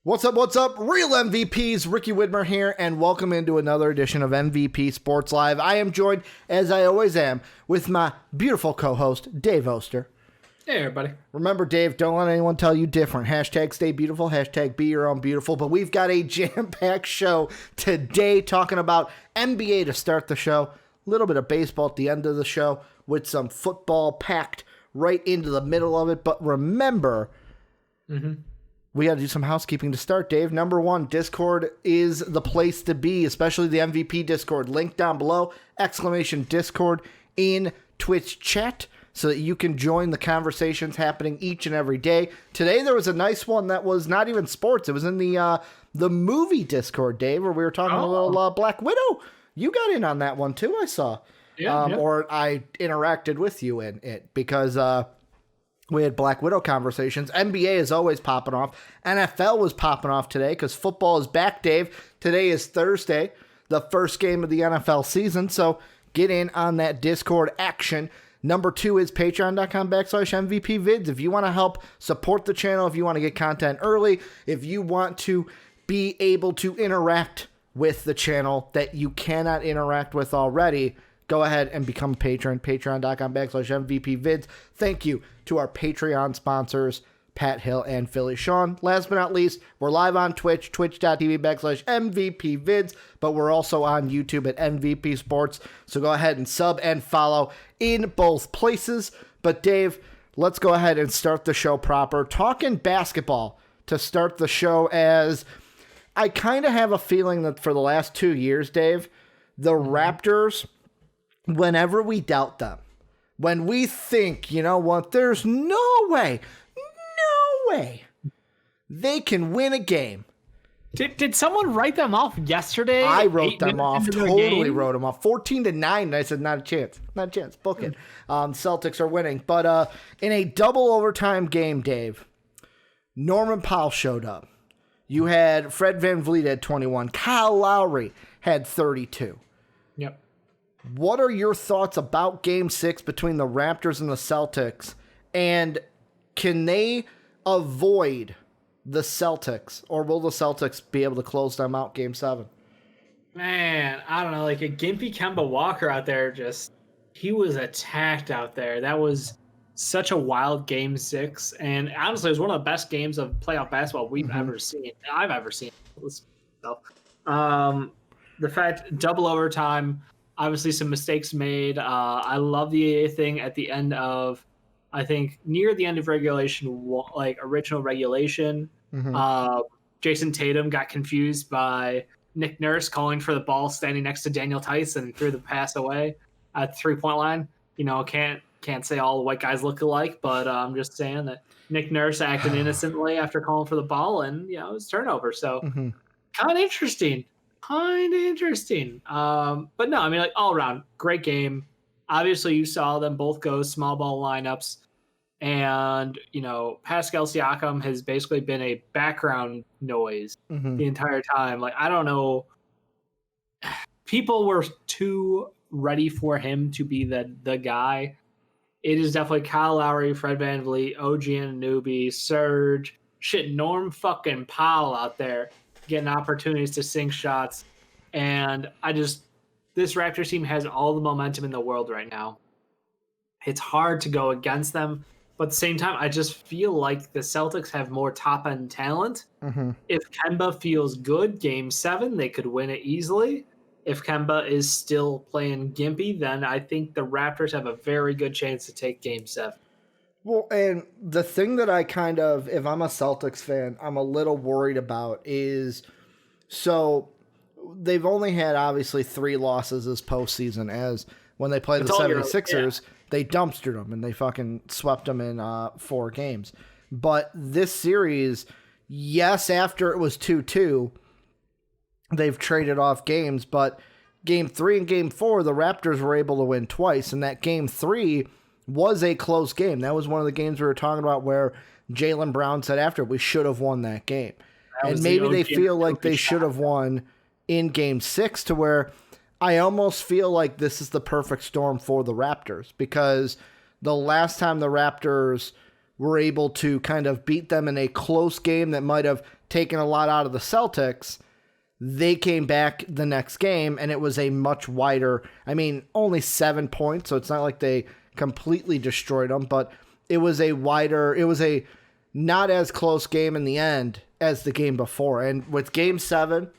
What's up? What's up? Real MVPs, Ricky Widmer here, and welcome into another edition of MVP Sports Live. I am joined, as I always am, with my beautiful co-host, Dave Oster. Hey, everybody. Remember, Dave, don't let anyone tell you different. Hashtag stay beautiful, hashtag be your own beautiful. But we've got a jam-packed show today talking about NBA to start the show, a little bit of baseball at the end of the show, with some football packed right into the middle of it. But remember... We got to do some housekeeping to start, Dave. Number one, Discord is the place to be, especially the MVP Discord. Link down below, ! Discord in Twitch chat so that you can join the conversations happening each and every day. Today there was a nice one that was not even sports. It was in the movie Discord, Dave, where we were talking a little Black Widow. You got in on that one too, I saw. Yeah. Or I interacted with you in it because... we had Black Widow conversations. NBA is always popping off. NFL was popping off today because football is back, Dave. Today is Thursday, the first game of the NFL season. So get in on that Discord action. Number two is patreon.com/MVPvids. If you want to help support the channel, if you want to get content early, if you want to be able to interact with the channel that you cannot interact with already, go ahead and become a patron, patreon.com/MVPvids. Thank you to our Patreon sponsors, Pat Hill and Philly Sean. Last but not least, we're live on Twitch, twitch.tv/MVPvids, but we're also on YouTube at MVP Sports. So go ahead and sub and follow in both places. But Dave, let's go ahead and start the show proper. Talking basketball to start the show, as I kind of have a feeling that for the last 2 years, Dave, the Raptors... whenever we doubt them, when we think, you know what, there's no way they can win a game. Did someone write them off yesterday? I wrote them off, totally wrote them off. 14-9, and I said, not a chance, book it. Celtics are winning. But in a double overtime game, Dave, Norman Powell showed up. You had Fred VanVleet had 21. Kyle Lowry had 32. Yep. What are your thoughts about Game 6 between the Raptors and the Celtics? And can they avoid the Celtics? Or will the Celtics be able to close them out Game 7? Man, I don't know. Like a gimpy Kemba Walker out there, he was attacked out there. That was such a wild Game 6. And honestly, it was one of the best games of playoff basketball I've ever seen. So, the fact, double overtime... obviously, some mistakes made. I love the thing at the end of, I think, near the end of regulation, like original regulation. Jason Tatum got confused by Nick Nurse calling for the ball standing next to Daniel Tice and threw the pass away at the 3-point line. You know, can't say all white guys look alike, but I'm just saying that Nick Nurse acted innocently after calling for the ball, and, you know, it was turnover. So kind of interesting. But no, I mean, like, all around, great game. Obviously, you saw them both go small ball lineups. And, you know, Pascal Siakam has basically been a background noise the entire time. Like, I don't know. People were too ready for him to be the guy. It is definitely Kyle Lowry, Fred VanVleet, OG Anunoby, Serge, Norm fucking Powell out there getting opportunities to sink shots. And this Raptors team has all the momentum in the world right now. It's hard to go against them. But at the same time, I just feel like the Celtics have more top-end talent. If Kemba feels good, Game 7, they could win it easily. If Kemba is still playing gimpy, then I think the Raptors have a very good chance to take Game 7. Well, and the thing that I kind of, if I'm a Celtics fan, I'm a little worried about is, so they've only had obviously 3 losses this postseason, as when they played the 76ers, they dumpstered them and they fucking swept them in 4 games. But this series, yes, after it was 2-2, they've traded off games, but Game 3 and Game 4, the Raptors were able to win twice, and that Game 3 was a close game. That was one of the games we were talking about where Jaylen Brown said after, we should have won that game. And maybe they feel like they should have won in Game 6, to where I almost feel like this is the perfect storm for the Raptors, because the last time the Raptors were able to kind of beat them in a close game that might have taking a lot out of the Celtics. They came back the next game, and it was a much wider, only 7 points, so it's not like they completely destroyed them, but it was a not as close game in the end as the game before. And with Game 7,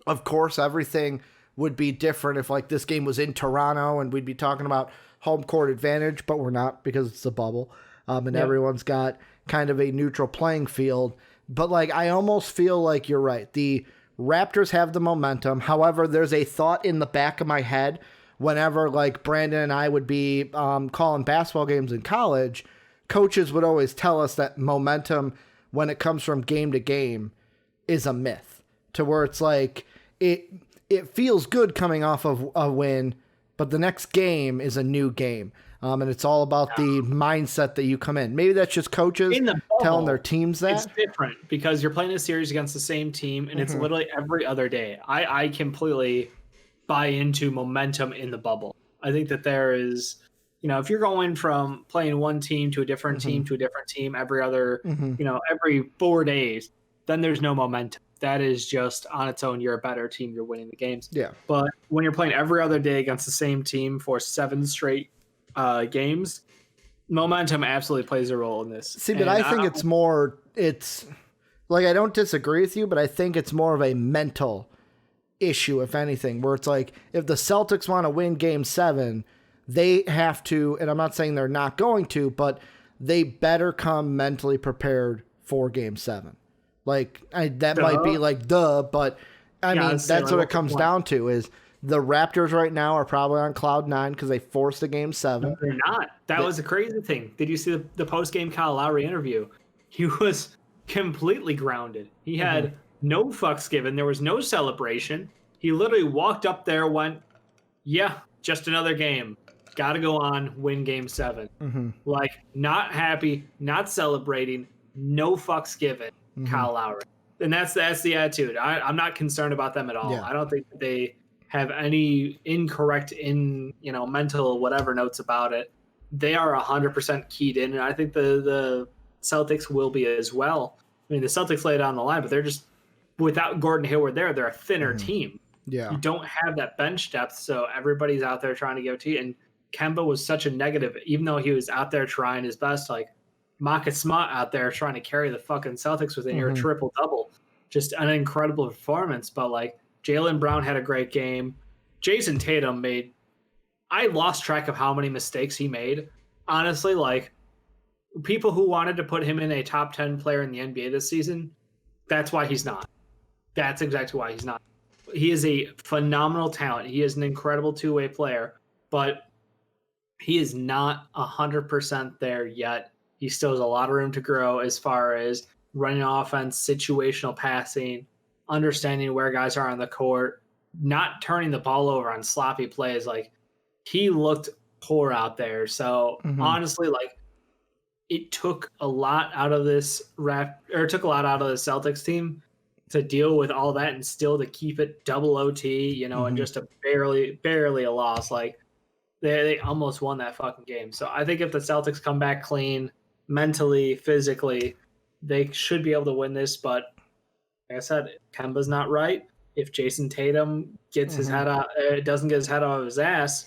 of course, everything would be different if like this game was in Toronto and we'd be talking about home court advantage, but we're not because it's a bubble. Everyone's got kind of a neutral playing field. But like, I almost feel like you're right. The Raptors have the momentum. However, there's a thought in the back of my head whenever like Brandon and I would be calling basketball games in college, coaches would always tell us that momentum when it comes from game to game is a myth, to where it's like it feels good coming off of a win, but the next game is a new game. And it's all about the mindset that you come in. Maybe that's just coaches telling their teams that. It's different because you're playing a series against the same team, and it's literally every other day. I completely buy into momentum in the bubble. I think that there is, if you're going from playing one team to a different team to a different team every other, every 4 days, then there's no momentum. That is just on its own. You're a better team. You're winning the games. Yeah. But when you're playing every other day against the same team for 7 straight games, momentum absolutely plays a role in this. See, but I think it's like, I don't disagree with you, but I think it's more of a mental issue, if anything, where it's like, if the Celtics want to win Game 7, they have to, and I'm not saying they're not going to, but they better come mentally prepared for Game 7. Like, that might be like, but that's what it comes down to is the Raptors right now are probably on cloud 9 because they forced a Game 7. No, they're not. That was a crazy thing. Did you see the post-game Kyle Lowry interview? He was completely grounded. He had no fucks given. There was no celebration. He literally walked up there, went, yeah, just another game. Got to go on, win Game 7. Like, not happy, not celebrating, no fucks given. Kyle Lowry. And that's the attitude. I'm not concerned about them at all. Yeah. I don't think that they have any incorrect mental whatever notes about it. They are 100% keyed in, and I think the Celtics will be as well. I mean, the Celtics lay it on the line, but they're just, without Gordon Hayward there, they're a thinner team. Yeah. You don't have that bench depth, so everybody's out there trying to give it to you. And Kemba was such a negative, even though he was out there trying his best, like Marcus Smart out there trying to carry the fucking Celtics within your triple-double. Just an incredible performance, but like, Jaylen Brown had a great game. Jason Tatum I lost track of how many mistakes he made. Honestly, like, people who wanted to put him in a top 10 player in the NBA this season, that's why he's not. That's exactly why he's not. He is a phenomenal talent. He is an incredible two-way player, but he is not 100% there yet. He still has a lot of room to grow as far as running offense, situational passing, understanding where guys are on the court, not turning the ball over on sloppy plays. Like, he looked poor out there. So honestly, like, it took a lot out of this took a lot out of the Celtics team to deal with all that and still to keep it double OT, and just a barely a loss. Like, they almost won that fucking game. So I think if the Celtics come back clean, mentally, physically, they should be able to win this. But like I said, Kemba's not right. If Jason Tatum gets his head out, doesn't get his head out of his ass,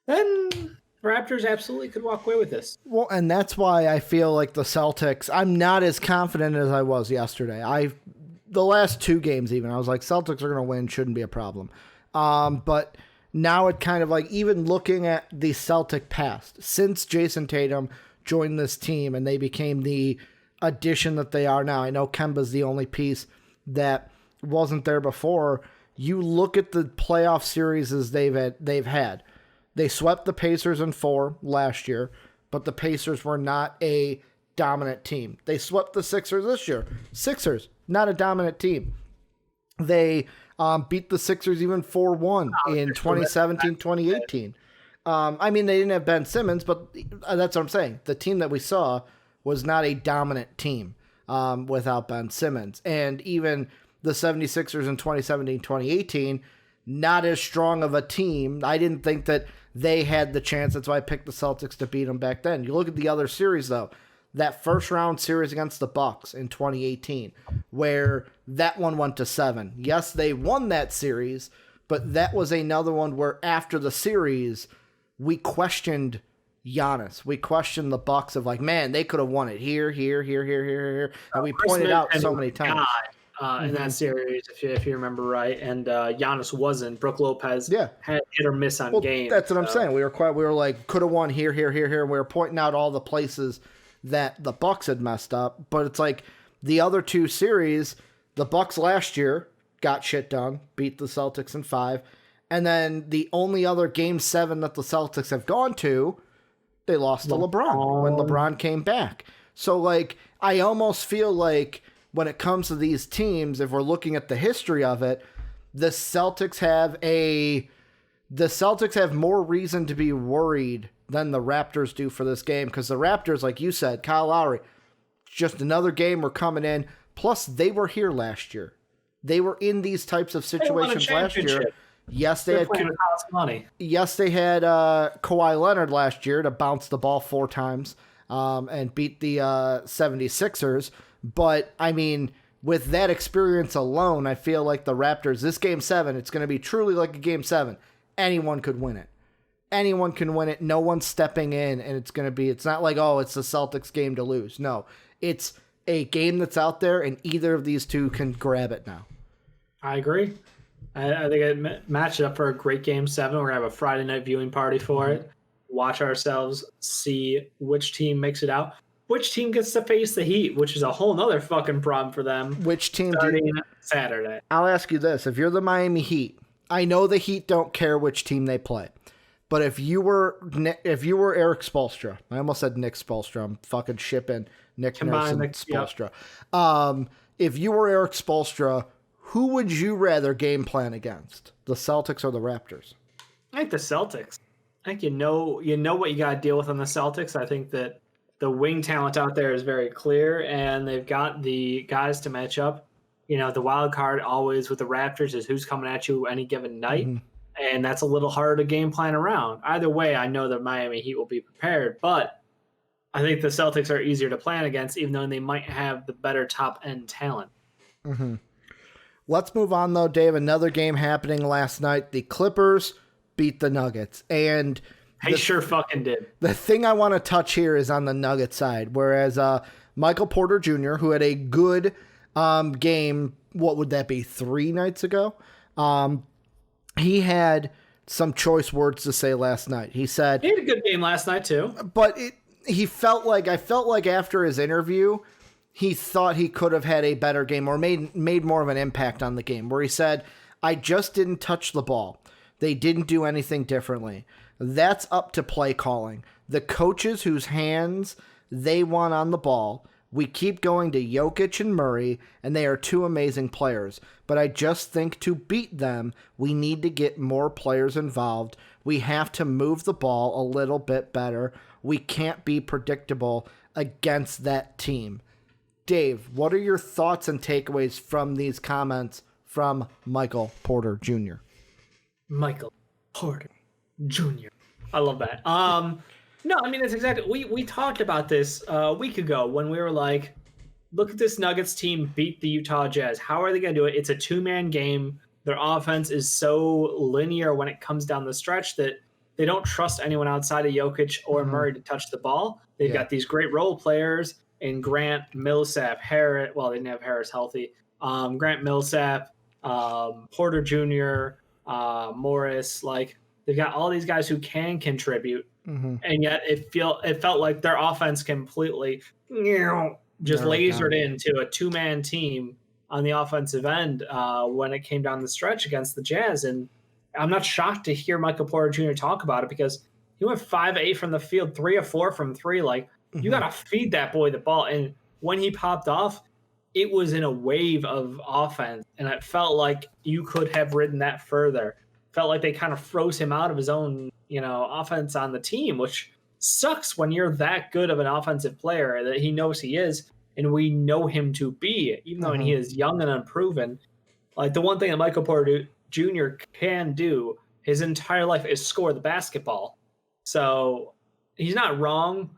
then Raptors absolutely could walk away with this. Well, and that's why I feel like the Celtics, I'm not as confident as I was yesterday. The last 2 games even, I was like, Celtics are going to win, shouldn't be a problem. But now it kind of like, even looking at the Celtic past, since Jason Tatum joined this team and they became the addition that they are now. I know Kemba's the only piece that wasn't there before. You look at the playoff series they've had. They swept the Pacers in 4 last year, but the Pacers were not a dominant team. They swept the Sixers this year. Sixers, not a dominant team. They beat the Sixers even 4-1 in 2017, 2018. They didn't have Ben Simmons, but that's what I'm saying. The team that we saw was not a dominant team without Ben Simmons. And even the 76ers in 2017, 2018, not as strong of a team. I didn't think that they had the chance. That's why I picked the Celtics to beat them back then. You look at the other series, though. that first round series against the Bucks in 2018, where that one went to 7. Yes, they won that series, but that was another one where after the series, we questioned Giannis. We questioned the Bucks of like, man, they could have won it here, and we pointed out so many times. In that series, if you remember right, and Giannis wasn't. Brook Lopez had hit or miss on games. That's what I'm saying. We were like, could have won here. And we were pointing out all the places that the Bucks had messed up. But it's like the other two series, the Bucks last year got shit done, beat the Celtics in 5, and then the only other Game 7 that the Celtics have gone to, they lost to LeBron when LeBron came back. So like, I almost feel like when it comes to these teams, if we're looking at the history of it, the Celtics have more reason to be worried than the Raptors do for this game, because the Raptors, like you said, Kyle Lowry, just another game we're coming in. Plus, they were here last year. They were in these types of situations last year. Yes, they had money. Yes, they had Kawhi Leonard last year to bounce the ball 4 times and beat the 76ers. But, I mean, with that experience alone, I feel like the Raptors, this Game 7, it's going to be truly like a Game 7. Anyone could win it. Anyone can win it. No one's stepping in, and it's not like, oh, it's the Celtics game to lose. No, it's a game that's out there, and either of these two can grab it now. I agree. I think it matched up for a great Game 7. We're going to have a Friday night viewing party for it. Watch ourselves, see which team makes it out. Which team gets to face the Heat, which is a whole nother fucking problem for them. Which team starting Saturday? I'll ask you this. If you're the Miami Heat, I know the Heat don't care which team they play. But if you were Eric Spoelstra, I almost said Nick Spoelstra. I'm fucking shipping Nick Nurse and Spoelstra. Yep. If you were Eric Spoelstra, who would you rather game plan against? The Celtics or the Raptors? I think the Celtics. I think you know what you got to deal with on the Celtics. I think that the wing talent out there is very clear, and they've got the guys to match up. You know, the wild card always with the Raptors is who's coming at you any given night, and that's a little harder to game plan around. Either way, I know the Miami Heat will be prepared, but I think the Celtics are easier to plan against, even though they might have the better top-end talent. Let's move on, though, Dave. Another game happening last night. The Clippers beat the Nuggets, and they sure fucking did. The thing I want to touch here is on the Nugget side, whereas Michael Porter Jr., who had a good game, what would that be, 3 nights ago? He had some choice words to say last night. He said... He had a good game last night, too. But I felt like after his interview, he thought he could have had a better game or made more of an impact on the game, where he said, I just didn't touch the ball. They didn't do anything differently. That's up to play calling. The coaches whose hands they want on the ball, we keep going to Jokic and Murray, and they are 2 amazing players. But I just think to beat them, we need to get more players involved. We have to move the ball a little bit better. We can't be predictable against that team. Dave, what are your thoughts and takeaways from these comments from Michael Porter Jr.? Michael Porter Jr. I love that. No, I mean, it's exactly... We talked about this a week ago when we were like, look at this Nuggets team beat the Utah Jazz. How are they going to do it? It's a 2-man game. Their offense is so linear when it comes down the stretch that they don't trust anyone outside of Jokic or Murray to touch the ball. They've got these great role players in Grant, Millsap, Harris. Well, they didn't have Harris healthy. Grant, Millsap, Porter Jr., Morris. Like, they've got all these guys who can contribute. And yet it felt like their offense completely just lasered into a 2-man team on the offensive end when it came down the stretch against the Jazz. And I'm not shocked to hear Michael Porter Jr. talk about it, because he went 5-8 from the field, 3 of 4 from 3. Like, you got to feed that boy the ball. And when he popped off, it was in a wave of offense. And it felt like you could have ridden that further. Felt like they kind of froze him out of his own, offense on the team, which sucks when you're that good of an offensive player that he knows he is, and we know him to be, even though he is young and unproven. Like, the one thing that Michael Porter Jr. can do his entire life is score the basketball. So he's not wrong,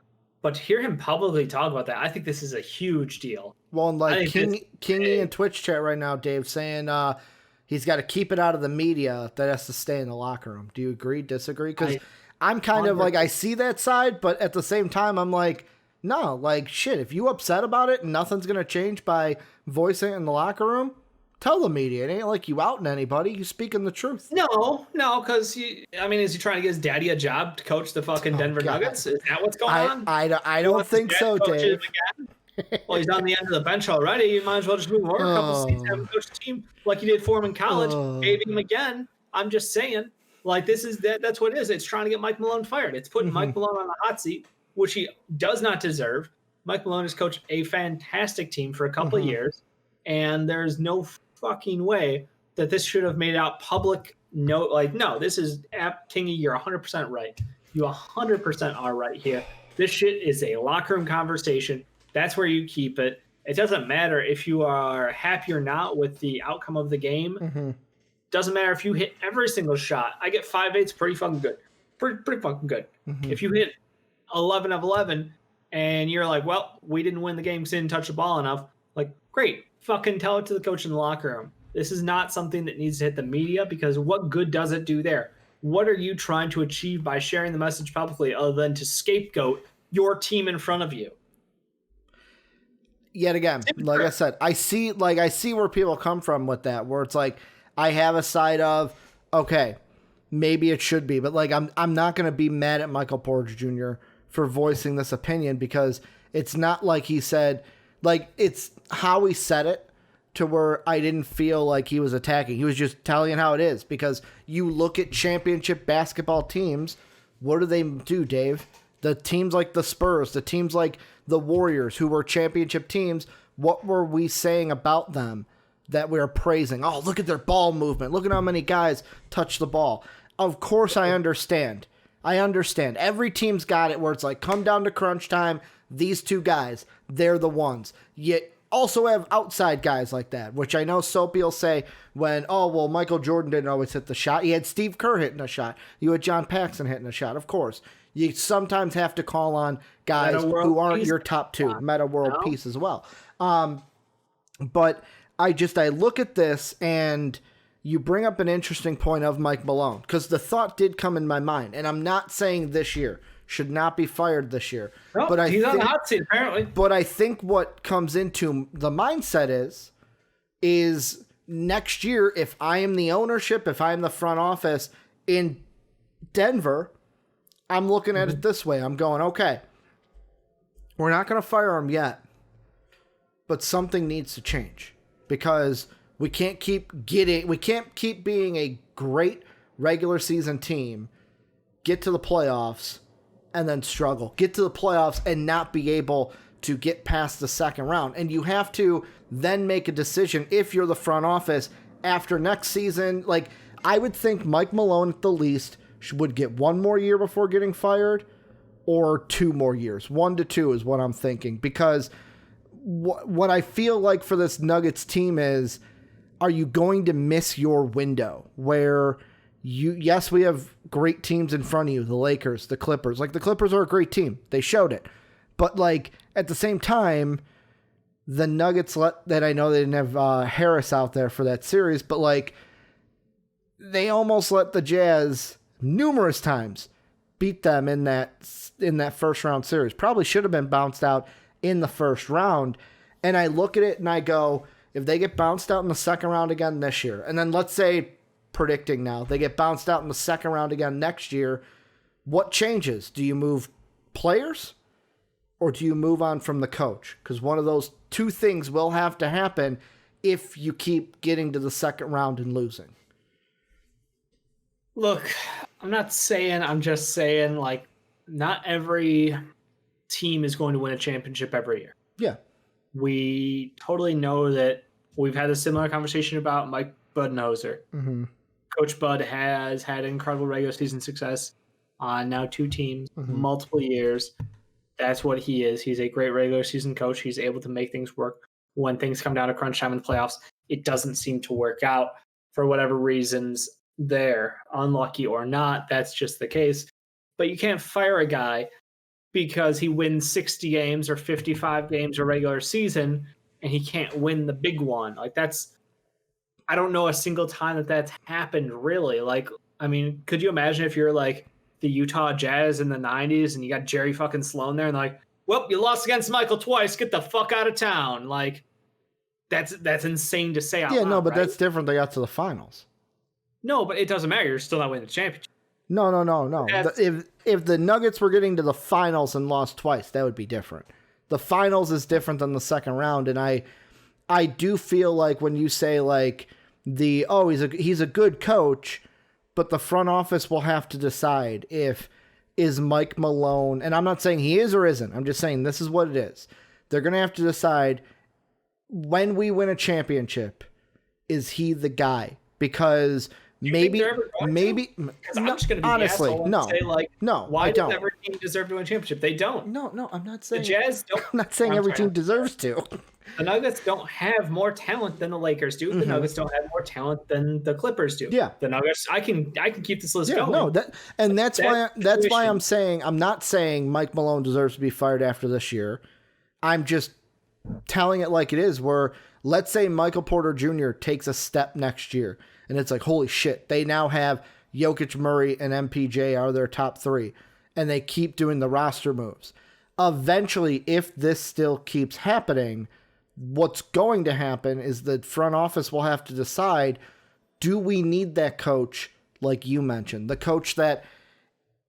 But to hear him publicly talk about that, I think this is a huge deal. Well, and like Kingy in Twitch chat right now, Dave, saying he's got to keep it out of the media that has to stay in the locker room. Do you agree, disagree? Because I'm kind of like, I see that side, but at the same time, I'm like, no, like, shit, if you upset about it and nothing's going to change by voicing it in the locker room, tell the media. It ain't like you outing anybody. You speaking the truth. No, because is he trying to get his daddy a job to coach the fucking Denver Nuggets? Is that what's going on? I don't think so, Dave. Well, he's on the end of the bench already. You might as well just move over a couple seasons, have him coach the team like you did for him in college. Maybe him again. I'm just saying, like, that's what it is. It's trying to get Mike Malone fired. It's putting Mike Malone on the hot seat, which he does not deserve. Mike Malone has coached a fantastic team for a couple of years, and there's no fucking way that this should have made out public. No, this is Kingy. You're 100% right. You 100% are right here. This shit is a locker room conversation. That's where you keep it. It doesn't matter if you are happy or not with the outcome of the game. Doesn't matter if you hit every single shot. I get 5-8's pretty fucking good. Pretty fucking good. If you hit 11 of 11 and you're like, well, we didn't win the game because didn't touch the ball enough. Like, great. Fucking tell it to the coach in the locker room. This is not something that needs to hit the media, because what good does it do there? What are you trying to achieve by sharing the message publicly other than to scapegoat your team in front of you? Yet again, like I said, I see where people come from with that, where it's like, I have a side of, okay, maybe it should be, but like, I'm not going to be mad at Michael Porter Jr. for voicing this opinion, because it's not like he said, like, it's how he said it to where I didn't feel like he was attacking. He was just telling how it is, because you look at championship basketball teams, what do they do, Dave? The teams like the Spurs, the teams like the Warriors, who were championship teams, what were we saying about them that we were praising? Oh, look at their ball movement. Look at how many guys touch the ball. Of course I understand. Every team's got it where it's like, come down to crunch time, these two guys, they're the ones. Yet also have outside guys like that, which I know Soapy will say when, oh, well, Michael Jordan didn't always hit the shot. He had Steve Kerr hitting a shot. You had John Paxson hitting a shot, of course. You sometimes have to call on guys who aren't your top two. Meta World Peace as well. But I look at this, and you bring up an interesting point of Mike Malone, because the thought did come in my mind, and I'm not saying this year should not be fired this year. No, but he's on the hot seat apparently. But I think what comes into the mindset is next year, if I am the ownership, if I am the front office in Denver, I'm looking at it this way. I'm going, okay, we're not going to fire him yet, but something needs to change, because we can't keep being a great regular season team, get to the playoffs, and then struggle. Get to the playoffs and not be able to get past the second round. And you have to then make a decision if you're the front office after next season. Like, I would think Mike Malone at the least would get one more year before getting fired, or 2 more years. 1 to 2 is what I'm thinking, because what I feel like for this Nuggets team is, are you going to miss your window where yes, we have great teams in front of you, the Lakers, the Clippers. Like, the Clippers are a great team. They showed it. But, like, at the same time, the Nuggets that I know they didn't have Harris out there for that series, but, like, they almost let the Jazz numerous times beat them in that first round series. Probably should have been bounced out in the first round. And I look at it and I go, if they get bounced out in the second round again this year, and then let's say, predicting now, they get bounced out in the second round again next year, what changes? Do you move players, or do you move on from the coach? Because one of those two things will have to happen if you keep getting to the second round and losing. Look, I'm just saying, like, not every team is going to win a championship every year. Yeah. We totally know that. We've had a similar conversation about Mike Budenholzer. Coach Bud has had incredible regular season success on now 2 teams, multiple years. That's what he is. He's a great regular season coach. He's able to make things work. When things come down to crunch time in the playoffs, it doesn't seem to work out for whatever reasons there. Unlucky or not, that's just the case. But you can't fire a guy because he wins 60 games or 55 games a regular season and he can't win the big one. Like I don't know a single time that that's happened really. Like, I mean, could you imagine if you're like the Utah Jazz in the 90s and you got Jerry fucking Sloan there and like, well, you lost against Michael twice. Get the fuck out of town. Like, that's insane to say out loud, no, but right? that's different. They got to the finals. No, but it doesn't matter. You're still not winning the championship. No. If the Nuggets were getting to the finals and lost twice, that would be different. The finals is different than the second round, and I do feel like when you say like he's a good coach, but the front office will have to decide is Mike Malone, and I'm not saying he is or isn't. I'm just saying this is what it is. They're going to have to decide when we win a championship, is he the guy? Because maybe I'm just going to be honestly, why does every team deserve to win a championship? They don't. No, I'm not saying the Jazz don't. I'm not saying every team deserves to. The Nuggets don't have more talent than the Lakers do. The Nuggets don't have more talent than the Clippers do. Yeah. The Nuggets, I can keep this list going. No, that's why I'm saying I'm not saying Mike Malone deserves to be fired after this year. I'm just telling it like it is, where let's say Michael Porter Jr. takes a step next year and it's like, holy shit, they now have Jokic, Murray, and MPJ are their top three, and they keep doing the roster moves. Eventually, if this still keeps happening, what's going to happen is the front office will have to decide, do we need that coach like you mentioned? The coach that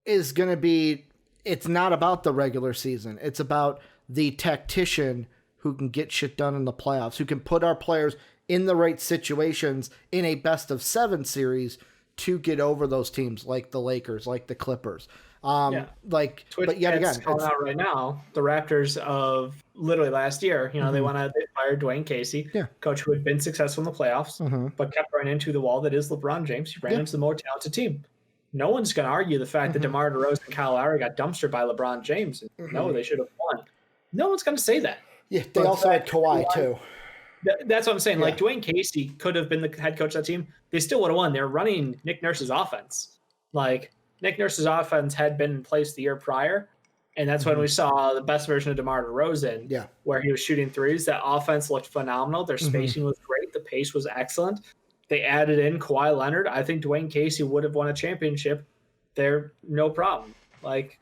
is going to be, it's not about the regular season. It's about the tactician who can get shit done in the playoffs, who can put our players in the right situations in a best-of-7 series to get over those teams like the Lakers, like the Clippers. But yet again, calling out right now, the Raptors of literally last year, they fired Dwayne Casey, coach who had been successful in the playoffs, but kept running into the wall that is LeBron James. He ran into the more talented team. No one's going to argue the fact that DeMar DeRozan and Kyle Lowry got dumpstered by LeBron James. No, they should have won. No one's going to say that. Yeah, they also had Kawhi too. That's what I'm saying. Like, Dwayne Casey could have been the head coach of that team. They still would have won. They're running Nick Nurse's offense. Like, Nick Nurse's offense had been in place the year prior, and that's when we saw the best version of DeMar DeRozan, where he was shooting threes. That offense looked phenomenal. Their spacing was great. The pace was excellent. They added in Kawhi Leonard. I think Dwayne Casey would have won a championship there, no problem. Like,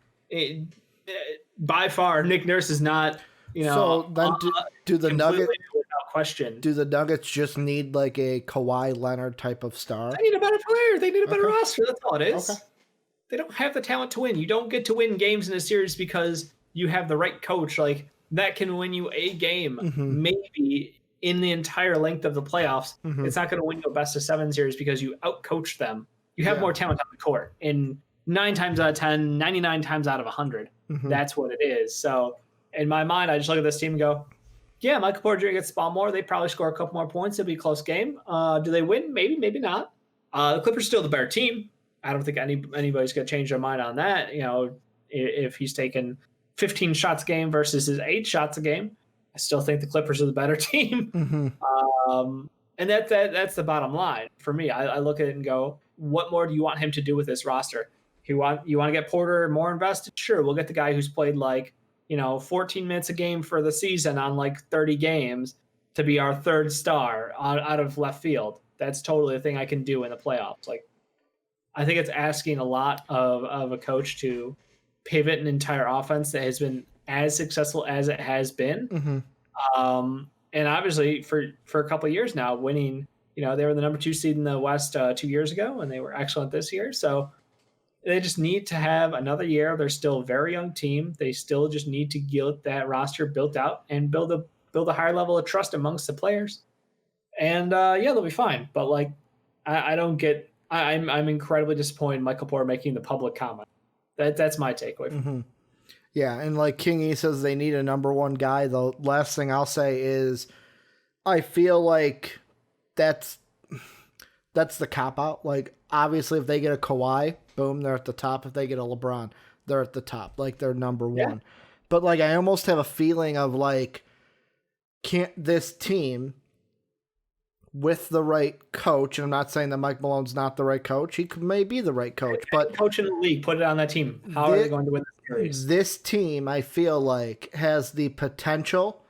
by far, Nick Nurse is not, So then do the Nuggets, without question, do the Nuggets just need like a Kawhi Leonard type of star? They need a better player. They need a better roster. That's all it is. Okay. They don't have the talent to win. You don't get to win games in a series because you have the right coach. Like, that can win you a game, maybe in the entire length of the playoffs. It's not going to win you a best-of-7 series because you outcoached them. You have more talent on the court. In 9 times out of 10, 99 times out of 100, that's what it is. So, in my mind, I just look at this team and go, yeah, Michael Porter Jr. gets the ball more. They probably score a couple more points. It'll be a close game. Do they win? Maybe, maybe not. The Clippers are still the better team. I don't think anybody's going to change their mind on that. If he's taking 15 shots a game versus his 8 shots a game, I still think the Clippers are the better team. And that's the bottom line for me. I look at it and go, what more do you want him to do with this roster? You want to get Porter more invested? Sure, we'll get the guy who's played 14 minutes a game for the season on 30 games to be our third star out of left field. That's totally a thing I can do in the playoffs. I think it's asking a lot of a coach to pivot an entire offense that has been as successful as it has been. And obviously for a couple of years now, winning, they were the number 2 seed in the West 2 years ago, and they were excellent this year. So they just need to have another year. They're still a very young team. They still just need to get that roster built out and build a higher level of trust amongst the players. And they'll be fine. But I don't get. I'm incredibly disappointed in Michael Porter making the public comment. That's my takeaway from it. Yeah, and like King E says, they need a number 1 guy. The last thing I'll say is, I feel like that's the cop out. Obviously, if they get a Kawhi, boom, they're at the top. If they get a LeBron, they're at the top. They're number 1. Yeah. But I almost have a feeling of can't this team, with the right coach, and I'm not saying that Mike Malone's not the right coach. He may be the right coach, but coach in the league, put it on that team. How are they going to win this series. this team, I feel like, has the potential,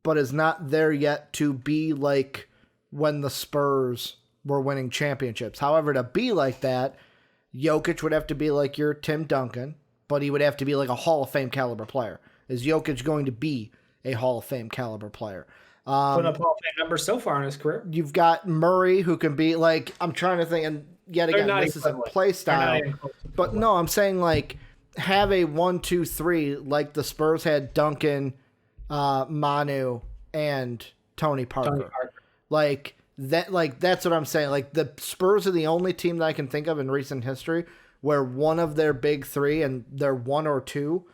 but is not there yet to be like when the Spurs were winning championships. However, to be like that, Jokic would have to be like your Tim Duncan, but he would have to be like a Hall of Fame caliber player. Is Jokic going to be a Hall of Fame caliber player? Putting up Hall of Fame numbers so far in his career. You've got Murray, who can be like, I'm trying to think, and yet again, this is a play style. But no, I'm saying like have a 1, 2, 3 like the Spurs had Duncan, Manu, and Tony Parker. Like that. Like that's what I'm saying. Like the Spurs are the only team that I can think of in recent history where one of their big three and their 1 or 2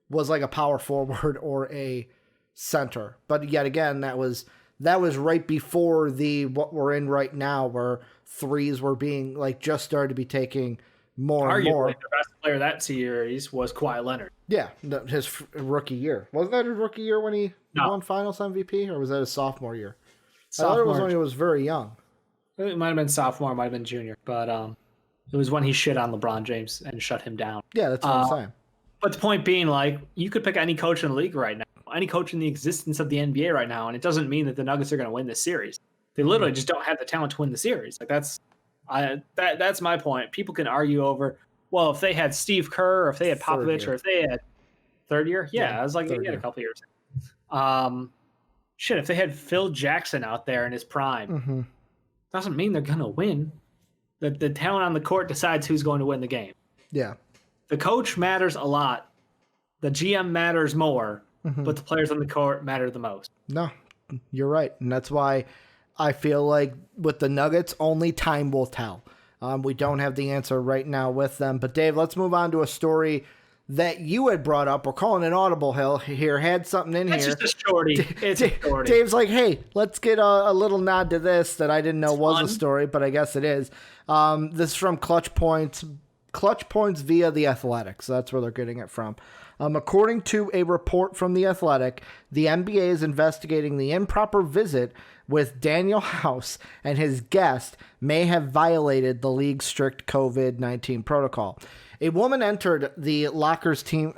was like a power forward or a center. But yet again, that was right before the what we're in right now, where threes were being like just started to be taking more and more. Arguably, the best player that series was Kawhi Leonard. Yeah, his rookie year. Wasn't that his rookie year when he won Finals MVP, or was that his sophomore year? I thought it was when he was very young. It might have been sophomore, might have been junior, but it was when he shit on LeBron James and shut him down. Yeah, that's what I'm saying. But the point being, like, you could pick any coach in the league right now, any coach in the existence of the NBA right now, and it doesn't mean that the Nuggets are going to win this series. They literally just don't have the talent to win the series. Like that's my point. People can argue over, well, if they had Steve Kerr, or if they had Popovich, or if they had third year, I was like, he had a couple years. If they had Phil Jackson out there in his prime, doesn't mean they're going to win. The talent on the court decides who's going to win the game. Yeah. The coach matters a lot. The GM matters more, but the players on the court matter the most. No, you're right. And that's why I feel like with the Nuggets, only time will tell. We don't have the answer right now with them. But Dave, let's move on to a story that you had brought up. We're calling an audible hill here. Had something in That's here. It's just a shorty. It's a shorty. Dave's like, hey, let's get a little nod to this that I didn't know was a story, but I guess it is. This is from Clutch Points via The Athletic. So that's where they're getting it from. According to a report from The Athletic, the NBA is investigating the improper visit with Danuel House, and his guest may have violated the league's strict COVID-19 protocol. A woman entered the Rockets team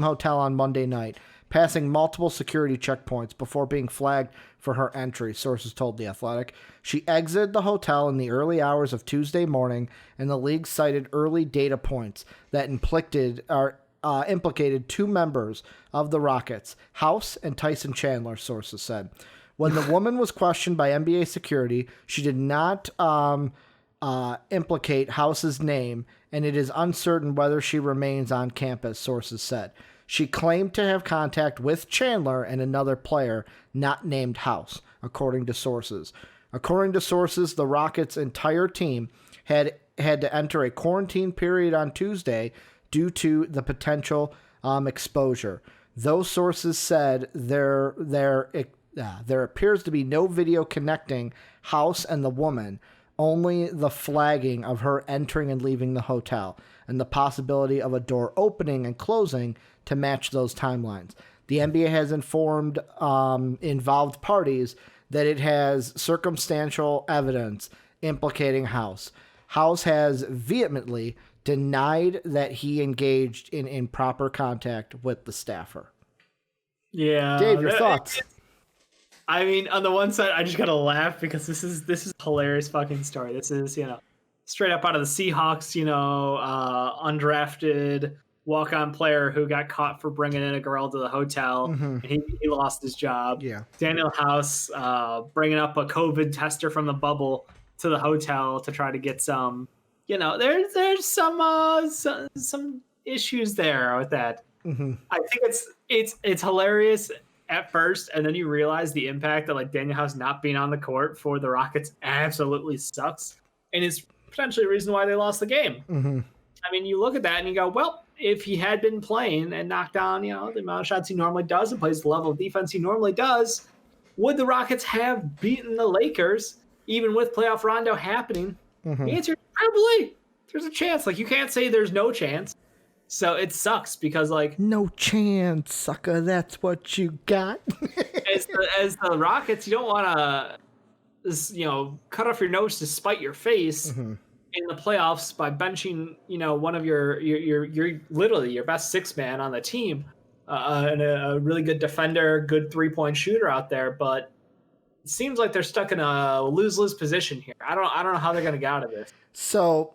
hotel on Monday night, passing multiple security checkpoints before being flagged for her entry, sources told The Athletic. She exited the hotel in the early hours of Tuesday morning, and the league cited early data points that implicated two members of the Rockets, House and Tyson Chandler, sources said. When the woman was questioned by NBA security, she did not implicate House's name, and it is uncertain whether she remains on campus, sources said. She claimed to have contact with Chandler and another player not named House, according to sources. According to sources, the Rockets' entire team had to enter a quarantine period on Tuesday due to the potential exposure. Those sources said there appears to be no video connecting House and the woman, only the flagging of her entering and leaving the hotel, and the possibility of a door opening and closing to match those timelines. The NBA has informed involved parties that it has circumstantial evidence implicating House. House has vehemently denied that he engaged in improper contact with the staffer. Yeah. Dave, your thoughts? I mean, on the one side, I just gotta laugh because this is a hilarious fucking story. This is, straight up out of the Seahawks, undrafted walk-on player who got caught for bringing in a girl to the hotel, and he lost his job. Yeah. Danuel House bringing up a COVID tester from the bubble to the hotel to try to get some, there's some issues there with that. I think it's hilarious at first, and then you realize the impact that like Danuel House not being on the court for the Rockets absolutely sucks, and it's potentially a reason why they lost the game. I mean, you look at that and you go, well, if he had been playing and knocked down, the amount of shots he normally does and plays the level of defense he normally does, would the Rockets have beaten the Lakers even with playoff Rondo happening? The answer is probably. There's a chance. Like, you can't say there's no chance. So it sucks because, like, no chance, sucker. That's what you got. as the Rockets, you don't want to, cut off your nose to spite your face. in the playoffs by benching, one of your literally your best six man on the team, and a really good defender, good 3-point shooter out there. But it seems like they're stuck in a lose-lose position here. I don't know how they're going to get out of this. So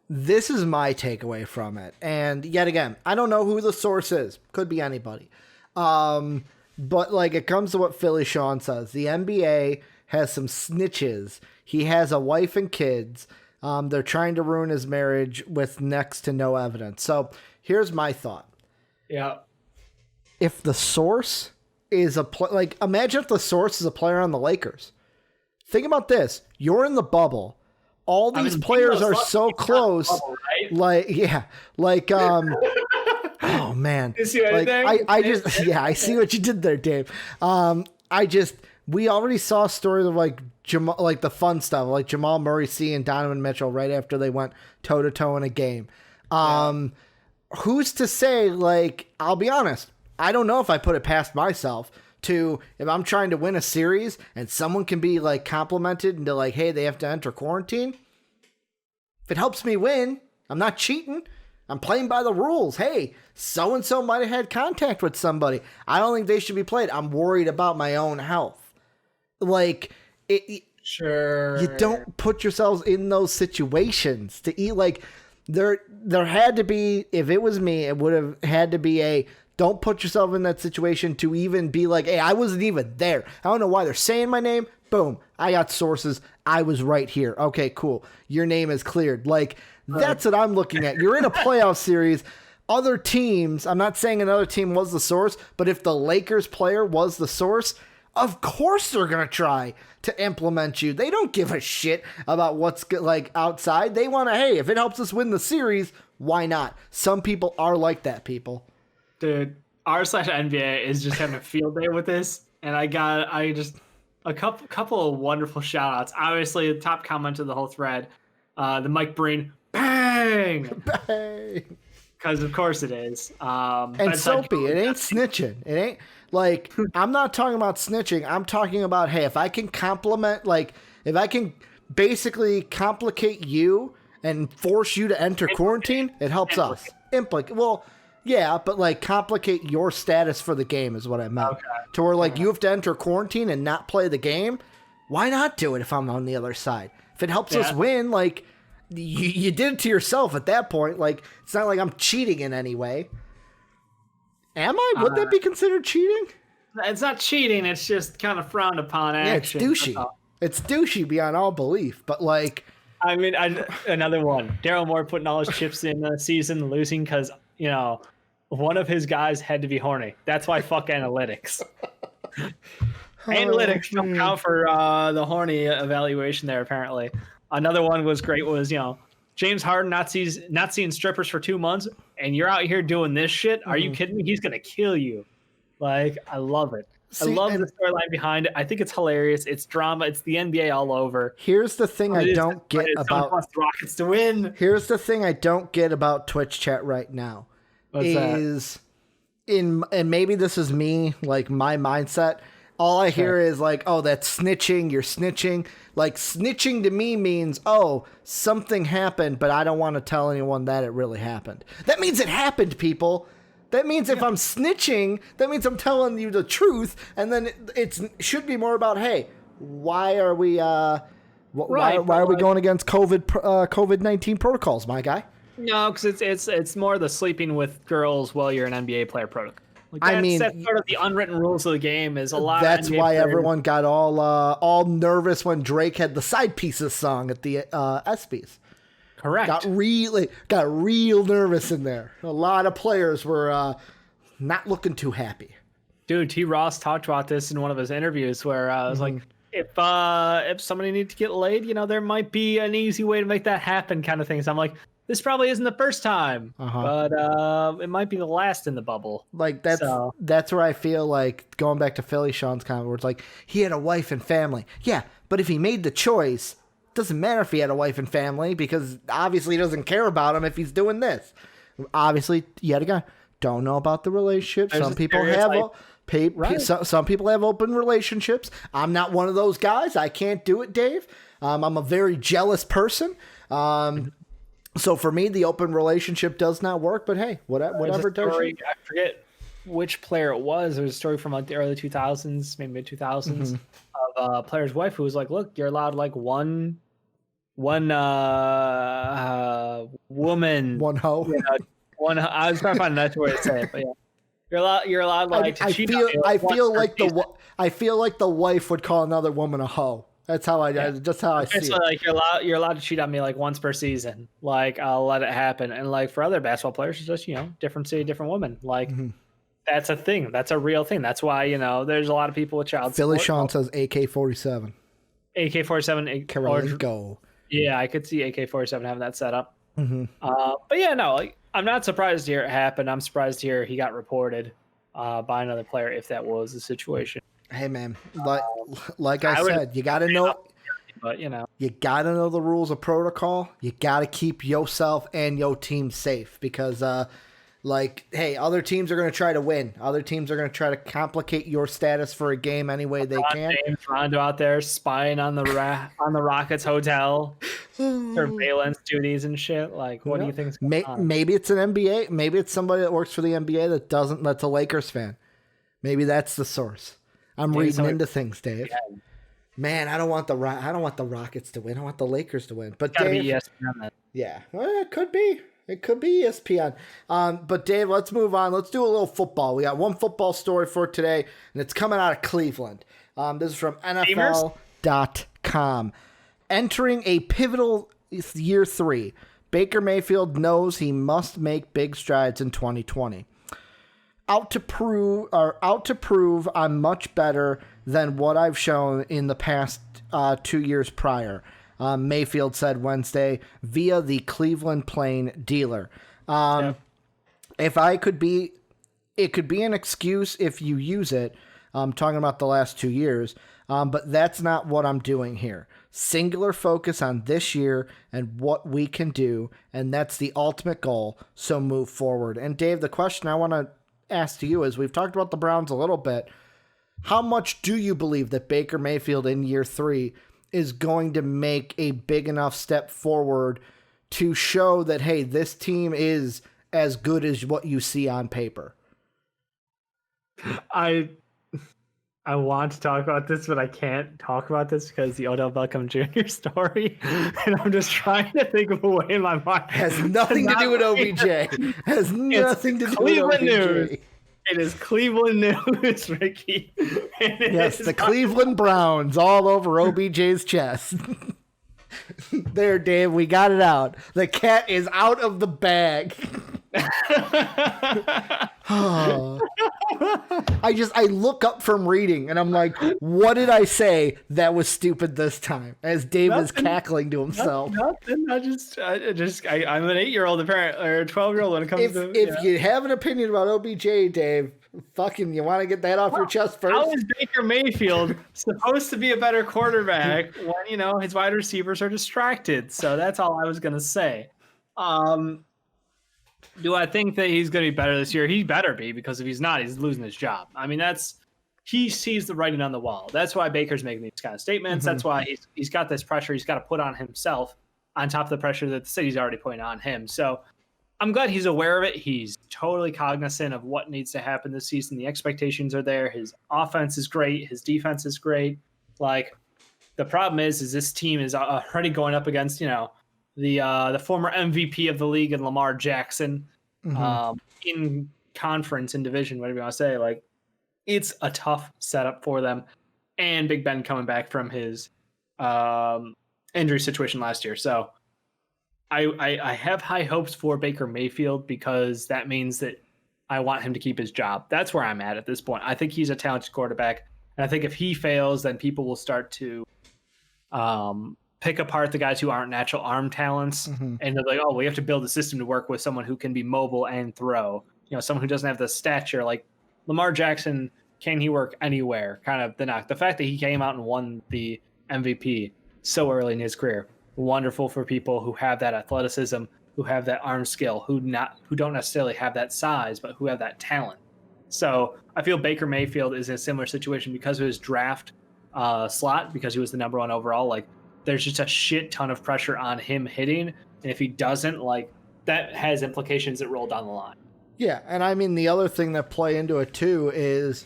this is my takeaway from it. And yet again, I don't know who the source is. Could be anybody. But like it comes to what Philly Sean says. The NBA has some snitches. He has a wife and kids. They're trying to ruin his marriage with next to no evidence. So here's my thought. Yeah. If the source is imagine if the source is a player on the Lakers. Think about this. You're in the bubble. All these players are so close. Bubble, right? Oh man. You see anything? I see what you did there, Dave. We already saw a story of like Jamal, like the fun stuff, like Jamal Murray seeing Donovan Mitchell right after they went toe to toe in a game. Who's to say? Like, I'll be honest, I don't know if I put it past myself to, if I'm trying to win a series and someone can be like complimented into like, hey, they have to enter quarantine. If it helps me win, I'm not cheating. I'm playing by the rules. Hey, so-and-so might have had contact with somebody. I don't think they should be played. I'm worried about my own health. Like, sure. You don't put yourselves in those situations to eat. Like, there had to be, if it was me, it would have had to be don't put yourself in that situation to even be like, hey, I wasn't even there. I don't know why they're saying my name. Boom. I got sources. I was right here. Okay, cool. Your name is cleared. Like, that's what I'm looking at. You're in a playoff series. Other teams, I'm not saying another team was the source, but if the Lakers player was the source, of course they're going to try to implement you. They don't give a shit about what's like outside. They want to, hey, if it helps us win the series, why not? Some people are like that, people. Dude, r/NBA is just having a field day with this, and I just a couple of wonderful shout outs. Obviously, the top comment of the whole thread, the Mike Breen, bang! Bang! Because of course it is. And Soapy, it ain't snitching. It ain't like, I'm not talking about snitching. I'm talking about, hey, if I can compliment, like, if I can basically complicate you and force you to enter quarantine, it helps us. Well, yeah, but like complicate your status for the game is what I meant. Okay. To where like you have to enter quarantine and not play the game. Why not do it if I'm on the other side? If it helps us win, like, you did it to yourself at that point. Like, it's not like I'm cheating in any way. Am I? Would that be considered cheating? It's not cheating. It's just kind of frowned upon action. Yeah, it's douchey. It's douchey beyond all belief. But like, I mean, another one. Daryl Moore putting all his chips in the season, losing because one of his guys had to be horny. That's why fuck analytics. Analytics don't count for the horny evaluation there. Apparently, another one was great. Was James Harden not seeing strippers for 2 months, and you're out here doing this shit? Are you kidding me? He's gonna kill you. Like, I love it. I love the storyline behind it. I think it's hilarious. It's drama. It's the NBA all over. Here's the thing I don't get about the Rockets to win. Here's the thing I don't get about Twitch chat right now. And maybe this is me, like my mindset. All I hear is like, oh, that's snitching. You're snitching. Like, snitching to me means, oh, something happened, but I don't want to tell anyone that it really happened. That means it happened, people. That means if I'm snitching, that means I'm telling you the truth. And then it should be more about, hey, why are we why are we going against COVID-19 protocols, my guy? No, because it's more the sleeping with girls while you're an NBA player protocol. Like that's sort of the unwritten rules of the game. Is a lot. That's why everyone got all nervous when Drake had the Side Pieces song at the ESPYs. Correct. Got real nervous in there. A lot of players were not looking too happy. Dude, T. Ross talked about this in one of his interviews where I was like, if somebody needs to get laid, there might be an easy way to make that happen, kind of thing. So I'm like, this probably isn't the first time, but it might be the last in the bubble. Like, that's where I feel like, going back to Philly Sean's comment, where it's like, he had a wife and family. Yeah, but if he made the choice, it doesn't matter if he had a wife and family, because obviously he doesn't care about him if he's doing this. Obviously, yet again, don't know about the relationship. Some people Right. Some people have open relationships. I'm not one of those guys. I can't do it, Dave. I'm a very jealous person. So for me, the open relationship does not work. But hey, whatever does. I forget which player it was. There was a story from like the early 2000s, maybe mid 2000s, of a player's wife who was like, "Look, you're allowed like one woman, One hoe." You know, one. I was trying to find a nice way to say it, but yeah. You're allowed like to cheat on me, I feel like the wife would call another woman a hoe. That's how I see it. Like you're allowed to cheat on me like once per season. Like I'll let it happen. And like for other basketball players, it's just different city, different woman. Like that's a thing. That's a real thing. That's why there's a lot of people with child Philly support. Sean says AK-47. AK-47. Carolina's go. Yeah, I could see AK-47 having that set up. But yeah, no, like, I'm not surprised to hear it happen. I'm surprised to hear he got reported by another player if that was the situation. Hey man, like I said, you got to know. But you got to know the rules of protocol. You got to keep yourself and your team safe because, hey, other teams are going to try to win. Other teams are going to try to complicate your status for a game any way they can. James Rondo out there spying on the Rockets hotel, surveillance duties and shit. Like, what do you think's going on? Maybe it's an NBA. Maybe it's somebody that works for the NBA that's a Lakers fan. Maybe that's the source. I'm reading into things, Dave. Yeah. Man, I don't want the Rockets to win. I want the Lakers to win. But it's gotta Dave, be ESPN then. Yeah, well, it could be. It could be ESPN. But Dave, let's move on. Let's do a little football. We got one football story for today, and it's coming out of Cleveland. This is from NFL.com. Entering a pivotal year 3, Baker Mayfield knows he must make big strides in 2020. Out to prove I'm much better than what I've shown in the past 2 years prior, Mayfield said Wednesday via the Cleveland Plain Dealer. If I could be, it could be an excuse if you use it. I'm talking about the last 2 years, but that's not what I'm doing here. Singular focus on this year and what we can do, and that's the ultimate goal, so move forward. And Dave, the question I want to ask to you is, we've talked about the Browns a little bit. How much do you believe that Baker Mayfield in year 3 is going to make a big enough step forward to show that, hey, this team is as good as what you see on paper? I want to talk about this, but I can't talk about this because the Odell Beckham Jr. story, and I'm just trying to think of a way in my mind. Has nothing to do with OBJ. Has nothing to do with OBJ. News. It is Cleveland news, Ricky. Yes, the Cleveland Browns all over OBJ's chest. There, Dave, we got it out. The cat is out of the bag. I look up from reading and I'm like, what did I say that was stupid this time? As Dave is cackling to himself. Nothing. I'm an 8-year-old apparently, or a 12-year-old when it comes to. If you have an opinion about OBJ, Dave, fucking, you want to get that off your chest first? How is Baker Mayfield supposed to be a better quarterback when his wide receivers are distracted? So that's all I was gonna say. Do I think that he's going to be better this year? He better be, because if he's not, he's losing his job. I mean, he sees the writing on the wall. That's why Baker's making these kind of statements. That's why he's got this pressure he's got to put on himself on top of the pressure that the city's already putting on him. So I'm glad he's aware of it. He's totally cognizant of what needs to happen this season. The expectations are there. His offense is great. His defense is great. Like, the problem is this team is already going up against, the former MVP of the league and Lamar Jackson in conference, in division, whatever you want to say. Like, it's a tough setup for them. And Big Ben coming back from his injury situation last year. So I have high hopes for Baker Mayfield, because that means that I want him to keep his job. That's where I'm at this point. I think he's a talented quarterback. And I think if he fails, then people will start to pick apart the guys who aren't natural arm talents. And they're like, oh, we have to build a system to work with someone who can be mobile and throw. Someone who doesn't have the stature. Like Lamar Jackson, can he work anywhere? Kind of the knock. The fact that he came out and won the MVP so early in his career, wonderful for people who have that athleticism, who have that arm skill, who don't necessarily have that size, but who have that talent. So I feel Baker Mayfield is in a similar situation because of his draft slot, because he was the number 1 overall. Like, there's just a shit ton of pressure on him hitting, and if he doesn't, like, that has implications that roll down the line. Yeah, and I mean, the other thing that play into it too is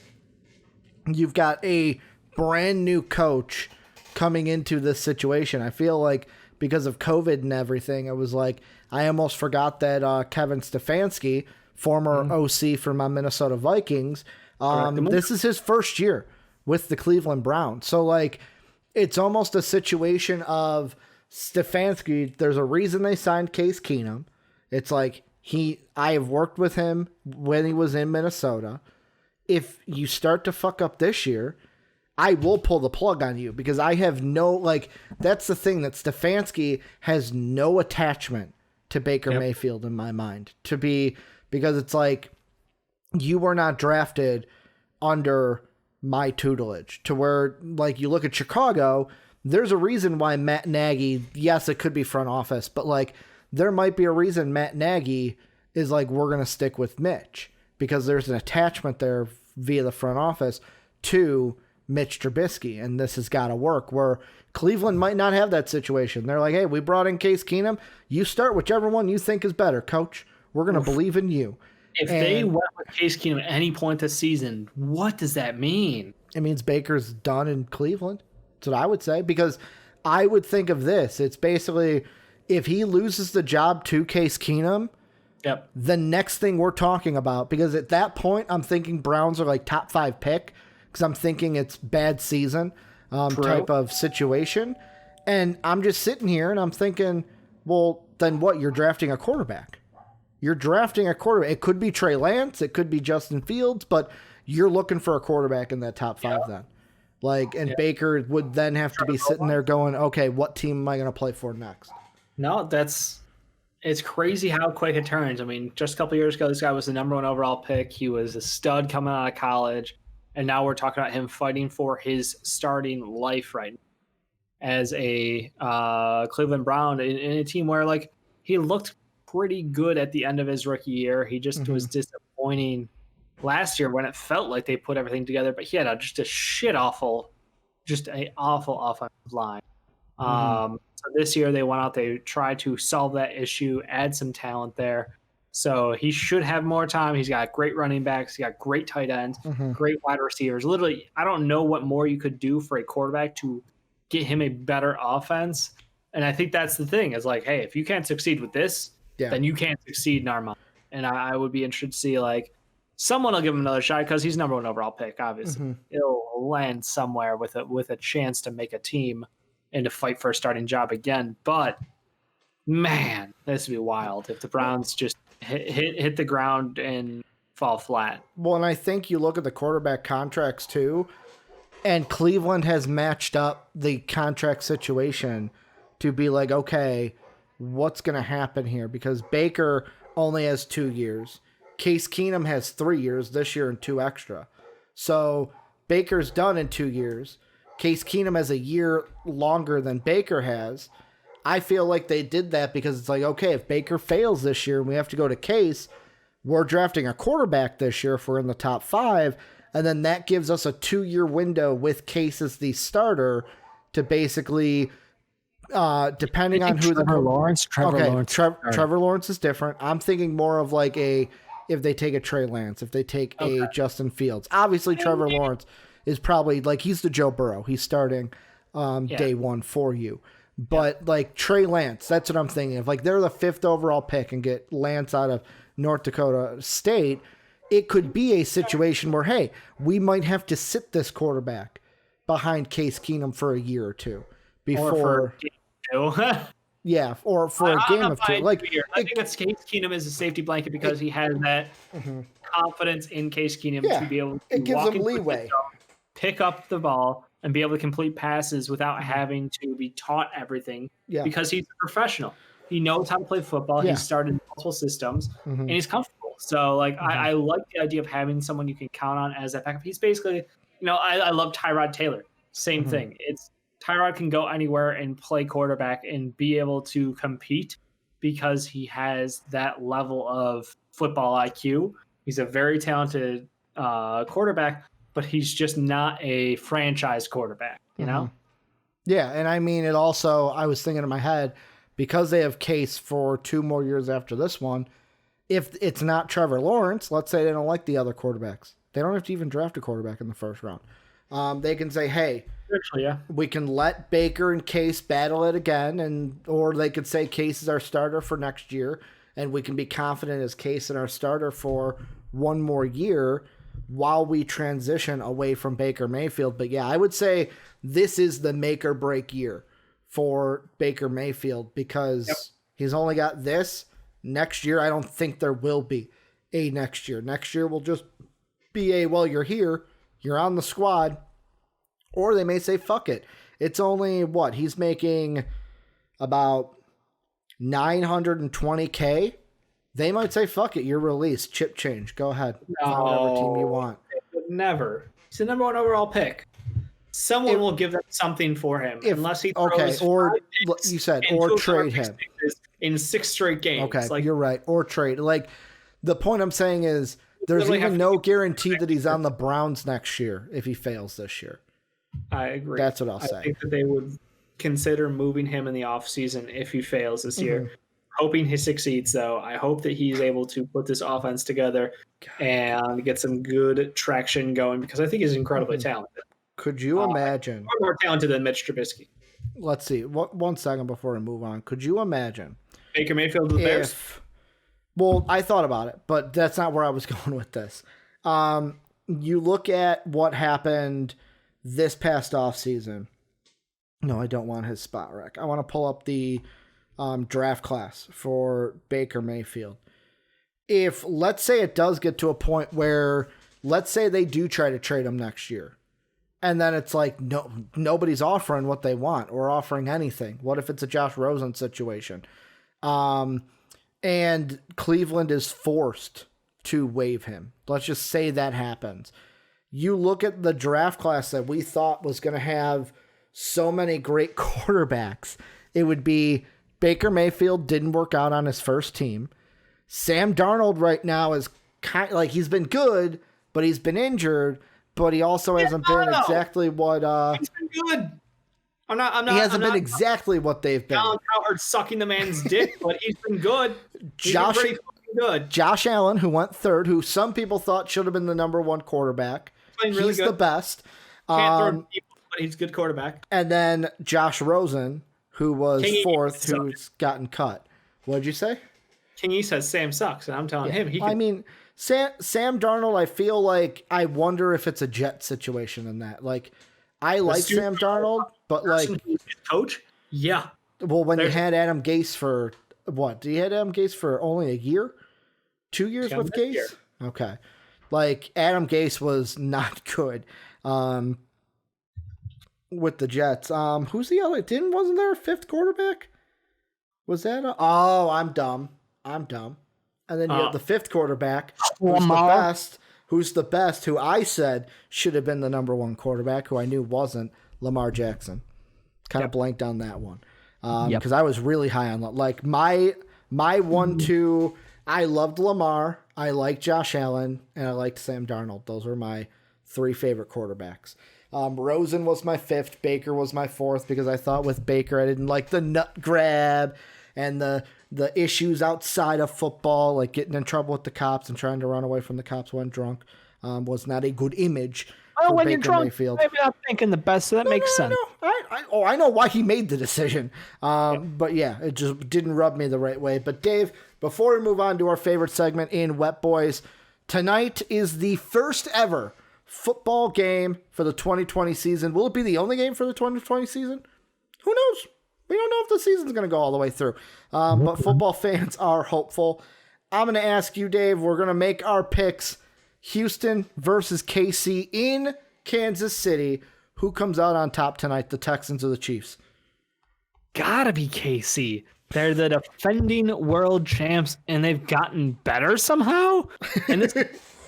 you've got a brand new coach coming into this situation. I feel like because of COVID and everything, it was like I almost forgot that Kevin Stefanski, former OC for my Minnesota Vikings, this is his first year with the Cleveland Browns. So, like, it's almost a situation of Stefanski. There's a reason they signed Case Keenum. It's like I have worked with him when he was in Minnesota. If you start to fuck up this year, I will pull the plug on you, because I have no, like, that's the thing, that Stefanski has no attachment to Baker Mayfield in my mind, because it's like, you were not drafted under my tutelage, to where, like, you look at Chicago, there's a reason why Matt Nagy, yes, it could be front office, but, like, there might be a reason Matt Nagy is like, we're going to stick with Mitch, because there's an attachment there via the front office to Mitch Trubisky, and this has got to work, where Cleveland might not have that situation. They're like, hey, we brought in Case Keenum. You start whichever one you think is better, coach. We're going to believe in you. If they went with Case Keenum at any point this season, what does that mean? It means Baker's done in Cleveland. That's what I would say, because I would think of this. It's basically, if he loses the job to Case Keenum, the next thing we're talking about, because at that point, I'm thinking Browns are like top 5 pick, because I'm thinking it's bad season type of situation. And I'm just sitting here and I'm thinking, well, then what? You're drafting a quarterback. You're drafting a quarterback. It could be Trey Lance. It could be Justin Fields, but you're looking for a quarterback in that top 5 then. Like, and Baker would then have to be sitting there going, okay, what team am I going to play for next? No, it's crazy how quick it turns. I mean, just a couple years ago, this guy was the number 1 overall pick. He was a stud coming out of college. And now we're talking about him fighting for his starting life right now as a Cleveland Brown in a team where, like, he looked pretty good at the end of his rookie year. He just was disappointing last year when it felt like they put everything together, but he had just an awful offensive line. So this year they went out, they tried to solve that issue, add some talent there. So he should have more time. He's got great running backs. He's got great tight ends, great wide receivers. Literally, I don't know what more you could do for a quarterback to get him a better offense. And I think that's the thing, is like, hey, if you can't succeed with this, then you can't succeed in our mind. And I would be interested to see, like, someone will give him another shot, because he's number 1 overall pick, obviously. He'll land somewhere with a chance to make a team and to fight for a starting job again. But, man, this would be wild if the Browns just hit the ground and fall flat. Well, and I think you look at the quarterback contracts too, and Cleveland has matched up the contract situation to be like, okay, what's going to happen here? Because Baker only has 2 years. Case Keenum has 3 years this year and 2 extra. So Baker's done in 2 years. Case Keenum has a year longer than Baker has. I feel like they did that because it's like, okay, if Baker fails this year and we have to go to Case, we're drafting a quarterback this year if we're in the top 5, and then that gives us a 2-year window with Case as the starter to basically, depending on who Trevor Lawrence. Trevor Lawrence is different. I'm thinking more of like if they take a Trey Lance, if they take a Justin Fields. Obviously, Trevor Lawrence is probably like, he's the Joe Burrow. He's starting day 1 for you. But like Trey Lance, that's what I'm thinking of. Like, they're the 5th overall pick and get Lance out of North Dakota State. It could be a situation where, hey, we might have to sit this quarterback behind Case Keenum for a year or two before. Yeah, or for a game of 2. Like, I think it's Case Keenum is a safety blanket because he has that confidence in Case Keenum to be able to it gives him leeway, pick up the ball, and be able to complete passes without having to be taught everything, because he's a professional. He knows how to play football. He's started multiple systems, and he's comfortable. So, like, I like the idea of having someone you can count on as that backup. He's basically, I love Tyrod Taylor. Same thing. It's Tyrod can go anywhere and play quarterback and be able to compete because he has that level of football IQ. He's a very talented quarterback, but he's just not a franchise quarterback, you know? Yeah, and I mean, it also, I was thinking in my head, because they have Case for 2 more years after this one, if it's not Trevor Lawrence, let's say they don't like the other quarterbacks. They don't have to even draft a quarterback in the first round. They can say, hey, Actually, yeah. we can let Baker and Case battle it again, or they could say Case is our starter for next year, and we can be confident as Case and our starter for 1 more year while we transition away from Baker Mayfield. But yeah, I would Say this is the make or break year for Baker Mayfield because he's only got this. Next year, I don't think there will be a next year. Next year will just be well, you're here, you're on the squad, or they may say, fuck it. It's only he's making about $920K. They might say, fuck it, you're released. Chip change. Go ahead. Find whatever team you want. Never. He's the number 1 overall pick. Someone will give them something for him unless he throws or you said or trade him in 6 straight games. Okay, you're right. Or trade. Like the point I'm saying is there's even no guarantee that he's on the Browns next year if he fails this year. I agree. That's what I'll say. I think that they would consider moving him in the offseason if he fails this year. Hoping he succeeds, though. I hope that he's able to put this offense together and get some good traction going because I think he's incredibly talented. Could you imagine? More talented than Mitch Trubisky. Let's see. 1 second before we move on. Could you imagine Baker Mayfield to the Bears? Well, I thought about it, but that's not where I was going with this. You look at what happened this past offseason. No, I don't want his spot rec. I want to pull up the draft class for Baker Mayfield. If, let's say it does get to a point where, let's say they do try to trade him next year, and then it's like, nobody's offering what they want or offering anything. What if it's a Josh Rosen situation? And Cleveland is forced to waive him. Let's just say that happens. You look at the draft class that we thought was going to have so many great quarterbacks. It would be Baker Mayfield didn't work out on his first team. Sam Darnold right now is kind of like he's been good, but he's been injured. But he also hasn't been exactly what. He's been good. He hasn't been exactly what they've been. Alan Cowherd sucking the man's dick, but he's been good. Josh Allen, who went 3rd, who some people thought should have been the number 1 quarterback. He's the best. Can't throw people, but he's a good quarterback. And then Josh Rosen, who was 4th, who's gotten cut. What did you say? Kingy says Sam sucks, and I'm telling him. Sam Darnold, I feel like I wonder if it's a Jet situation in that. Like, I like Sam Darnold, but like coach, yeah. Well, when you had Adam Gase for what? You had Adam Gase for only a year, 2 years with Gase. Year. Okay, like Adam Gase was not good with the Jets. Who's the other? Wasn't there a 5th quarterback? Was that? I'm dumb. And then you have the 5th quarterback, who's the best, who I said should have been the number 1 quarterback, who I knew wasn't, Lamar Jackson. Kind of blanked on that one. Because I was really high on like my 1-2. I loved Lamar. I liked Josh Allen, and I liked Sam Darnold. Those were my 3 favorite quarterbacks. Rosen was my 5th. Baker was my 4th because I thought with Baker I didn't like the nut grab and the issues outside of football, like getting in trouble with the cops and trying to run away from the cops when drunk, was not a good image. Well, when Baker you're drunk, Mayfield. maybe not thinking the best, so that makes sense. I know why he made the decision. But yeah, it just didn't rub me the right way. But Dave, before we move on to our favorite segment in Wet Boys, tonight is the first ever football game for the 2020 season. Will it be the only game for the 2020 season? Who knows? We don't know if the season's going to go all the way through. But football fans are hopeful. I'm going to ask you, Dave, we're going to make our picks. Houston versus KC in Kansas City. Who comes out on top tonight, the Texans or the Chiefs? Gotta be KC. They're the defending world champs, and they've gotten better somehow. And this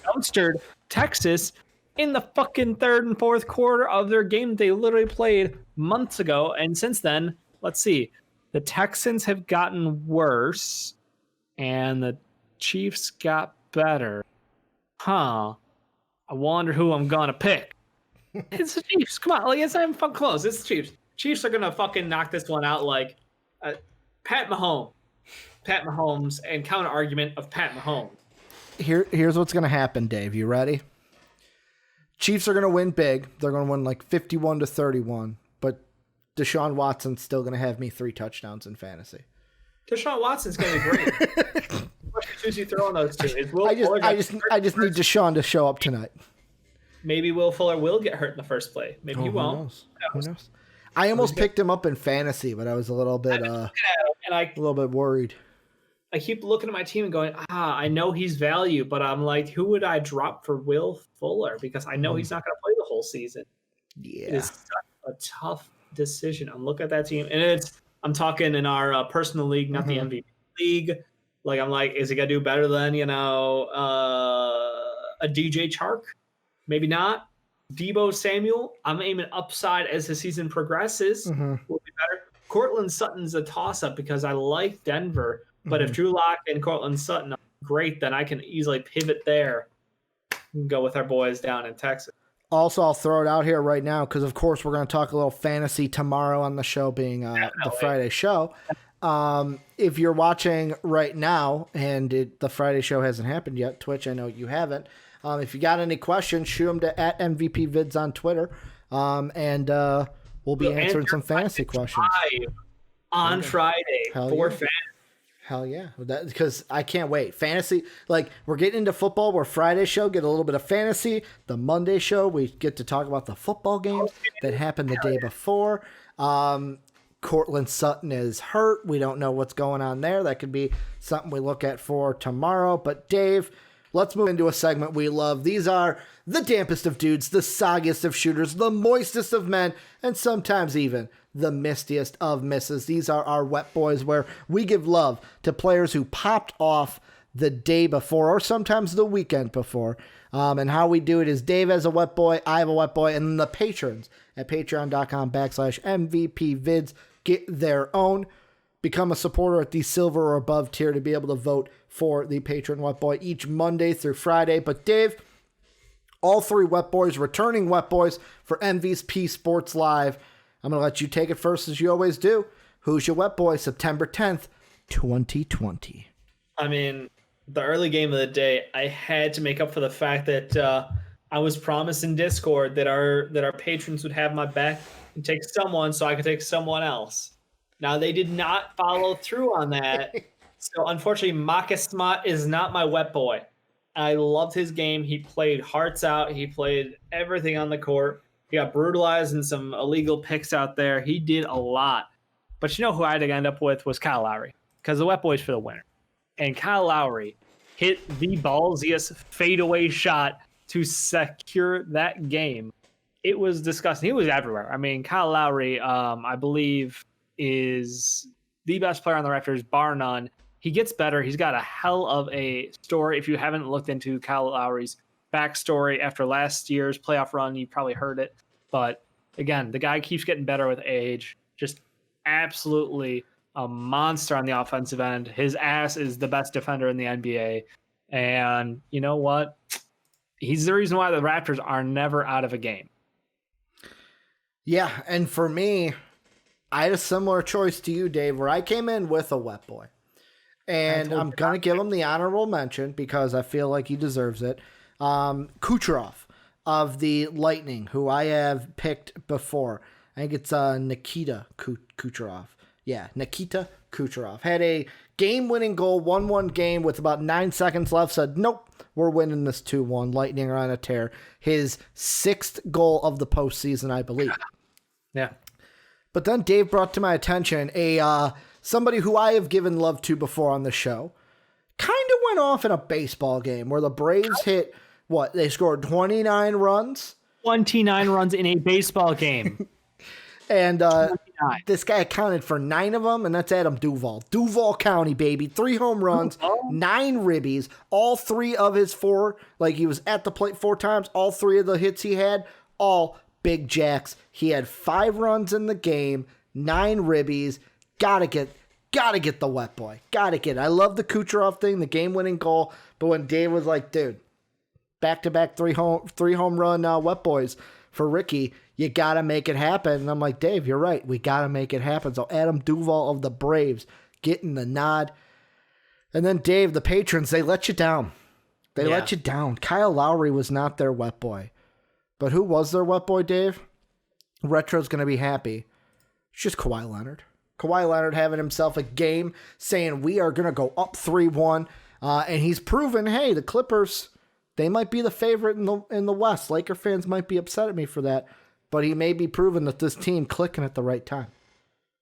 dumpstered Texas in the fucking 3rd and 4th quarter of their game they literally played months ago. And since then, let's see. The Texans have gotten worse, and the Chiefs got better. Huh. I wonder who I'm gonna pick. It's the Chiefs. Come on, like it's not even fucking close. It's the Chiefs. Chiefs are gonna fucking knock this one out like Pat Mahomes. Pat Mahomes and counter argument of Pat Mahomes. Here's what's gonna happen, Dave. You ready? Chiefs are gonna win big. They're gonna win like 51-31. But Deshaun Watson's still gonna have me 3 touchdowns in fantasy. Deshaun Watson's gonna be great. What should you throw on those two? I just need Deshaun to show up tonight. Maybe Will Fuller will get hurt in the first play. Maybe he won't. Who knows? I almost picked him up in fantasy, but I was a little bit worried. I keep looking at my team and going, I know he's value, but I'm like, who would I drop for Will Fuller? Because I know he's not going to play the whole season. Yeah. It is such a tough decision. I'm looking at that team, and I'm talking in our personal league, not the MVP league. Like, I'm like, is he going to do better than, a DJ Chark? Maybe not. Debo Samuel, I'm aiming upside as the season progresses. Will be better. Cortland Sutton's a toss-up because I like Denver. But if Drew Lock and Cortland Sutton are great, then I can easily pivot there and go with our boys down in Texas. Also, I'll throw it out here right now because, of course, we're going to talk a little fantasy tomorrow on the show being the Friday show. If you're watching right now and the Friday show hasn't happened yet, Twitch, I know you haven't. If you got any questions, shoot them to @MVPvids on Twitter, and we'll be answering some fantasy questions. On Friday for fantasy. Hell yeah. Because I can't wait. Fantasy, like, we're getting into football. We're Friday show, get a little bit of fantasy. The Monday show, we get to talk about the football games that happened the day before. Cortland Sutton is hurt. We don't know what's going on there. That could be something we look at for tomorrow. But, Dave, let's move into a segment we love. These are the dampest of dudes, the soggiest of shooters, the moistest of men, and sometimes even the mistiest of misses. These are our wet boys, where we give love to players who popped off the day before or sometimes the weekend before. And how we do it is Dave has a wet boy, I have a wet boy, and then the patrons at patreon.com/MVPvids get their own. Become a supporter at the silver or above tier to be able to vote for the patron wet boy each Monday through Friday. But Dave, all 3 wet boys, returning wet boys for MVP Sports Live. I'm going to let you take it first, as you always do. Who's your wet boy, September 10th, 2020? I mean, the early game of the day, I had to make up for the fact that I was promised in Discord that our patrons would have my back and take someone so I could take someone else. Now, they did not follow through on that. So, unfortunately, Makasmat is not my wet boy. I loved his game. He played hearts out. He played everything on the court. He got brutalized in some illegal picks out there. He did a lot. But you know who I'd end up with was Kyle Lowry, because the wet boy's for the winner. And Kyle Lowry hit the ballsiest fadeaway shot to secure that game. It was disgusting. He was everywhere. I mean, Kyle Lowry, I believe, is the best player on the Raptors, bar none. He gets better. He's got a hell of a story. If you haven't looked into Kyle Lowry's backstory after last year's playoff run, you probably heard it. But again, the guy keeps getting better with age. Just absolutely a monster on the offensive end. His ass is the best defender in the NBA. And you know what? He's the reason why the Raptors are never out of a game. Yeah, and for me, I had a similar choice to you, Dave, where I came in with a wet boy. And I'm going to give him the honorable mention because I feel like he deserves it. Kucherov of the Lightning, who I have picked before. I think it's Nikita Kucherov. Yeah, Nikita Kucherov. Had a game-winning goal, 1-1 game with about 9 seconds left. Said, nope, we're winning this 2-1. Lightning are on a tear. His 6th goal of the postseason, I believe. Yeah. But then Dave brought to my attention somebody who I have given love to before on the show. Kind of went off in a baseball game where the Braves hit, they scored 29 runs? 29 runs in a baseball game. And this guy accounted for 9 of them, and that's Adam Duvall. Duval County, baby. 3 home runs, 9 ribbies. All 3 of his 4, he was at the plate 4 times. All 3 of the hits he had, all big jacks. He had 5 runs in the game, 9 ribbies. Gotta get the wet boy. Gotta get it. I love the Kucherov thing, the game-winning goal. But when Dave was like, dude, back-to-back three home run wet boys for Ricky. You got to make it happen. And I'm like, Dave, you're right. We got to make it happen. So Adam Duvall of the Braves getting the nod. And then Dave, the patrons, they let you down. They let you down. Kyle Lowry was not their wet boy. But who was their wet boy, Dave? Retro's going to be happy. It's just Kawhi Leonard. Kawhi Leonard having himself a game saying we are going to go up 3-1. And he's proven, hey, the Clippers, they might be the favorite in the West. Laker fans might be upset at me for that. But he may be proven that this team clicking at the right time.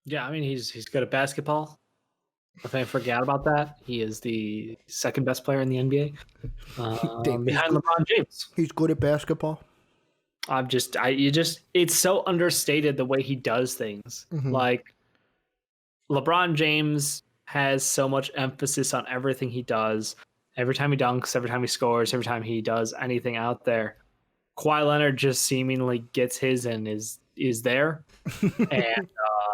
Yeah, I mean, he's good at basketball. If I forgot about that, he is the second best player in the NBA, behind LeBron James. He's good at basketball. It's so understated the way he does things. Mm-hmm. Like LeBron James has so much emphasis on everything he does. Every time he dunks, every time he scores, every time he does anything out there, Kawhi Leonard just seemingly gets his and is there, and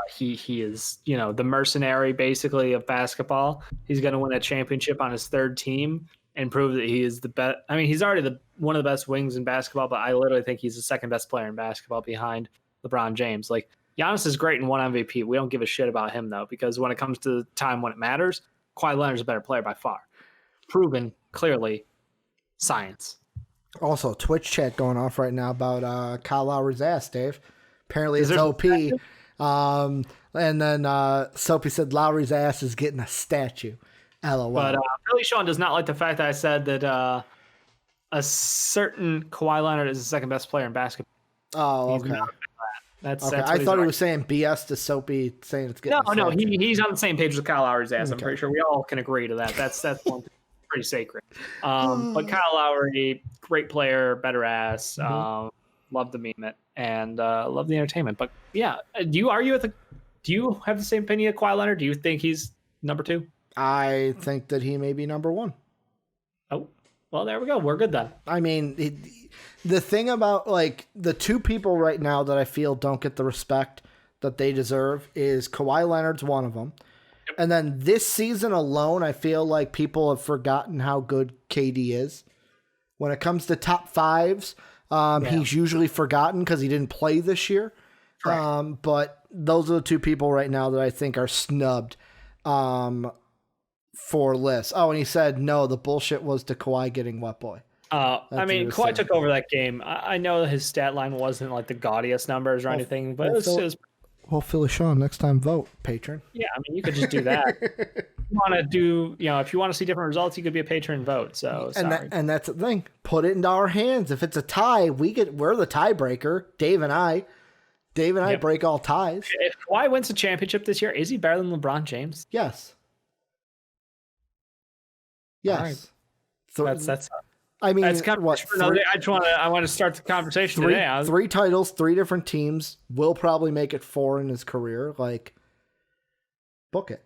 he is, the mercenary basically of basketball. He's going to win a championship on his third team and prove that he is the best. I mean, he's already one of the best wings in basketball, but I literally think he's the second best player in basketball behind LeBron James. Like, Giannis is great and won MVP. We don't give a shit about him though, because when it comes to the time when it matters, Kawhi Leonard's a better player by far. Proven clearly, science. Also, Twitch chat going off right now about Kyle Lowry's ass, Dave. Apparently it's OP. And then Soapy said Lowry's ass is getting a statue. LOL. But Billy Sean does not like the fact that I said that a certain Kawhi Leonard is the second best player in basketball. Oh, okay. That's I thought he was saying BS to Soapy, saying it's getting No, he's on the same page with Kyle Lowry's ass. Okay. I'm pretty sure we all can agree to that. That's one pretty sacred. But Kyle Lowry, great player, better ass. Love the meme it and love the entertainment. But yeah, do you have the same opinion of Kawhi Leonard? Do you think he's number 2? I think that he may be number 1. Oh, well, there we go. We're good then. I mean, the thing about like the two people right now that I feel don't get the respect that they deserve is Kawhi Leonard's one of them. Yep. And then this season alone, I feel like people have forgotten how good KD is. When it comes to top 5s, he's usually forgotten because he didn't play this year. But those are the two people right now that I think are snubbed for lists. Oh, and he said, no, the bullshit was to Kawhi getting wet boy. I mean, Kawhi took over that game. I know his stat line wasn't like the gaudiest numbers or anything, but it was well, Philly Sean, next time vote, patron. Yeah, I mean, you could just do that. You want to do, if you want to see different results, you could be a patron vote. So, and that's the thing. Put it into our hands. If it's a tie, we're the tiebreaker. Dave and I break all ties. If Kawhi wins the championship this year, is he better than LeBron James? Yes. Right. That's. I mean, that's kind of what I want to start the conversation today. 3 titles, 3 different teams. Will probably make it 4 in his career. Like, book it.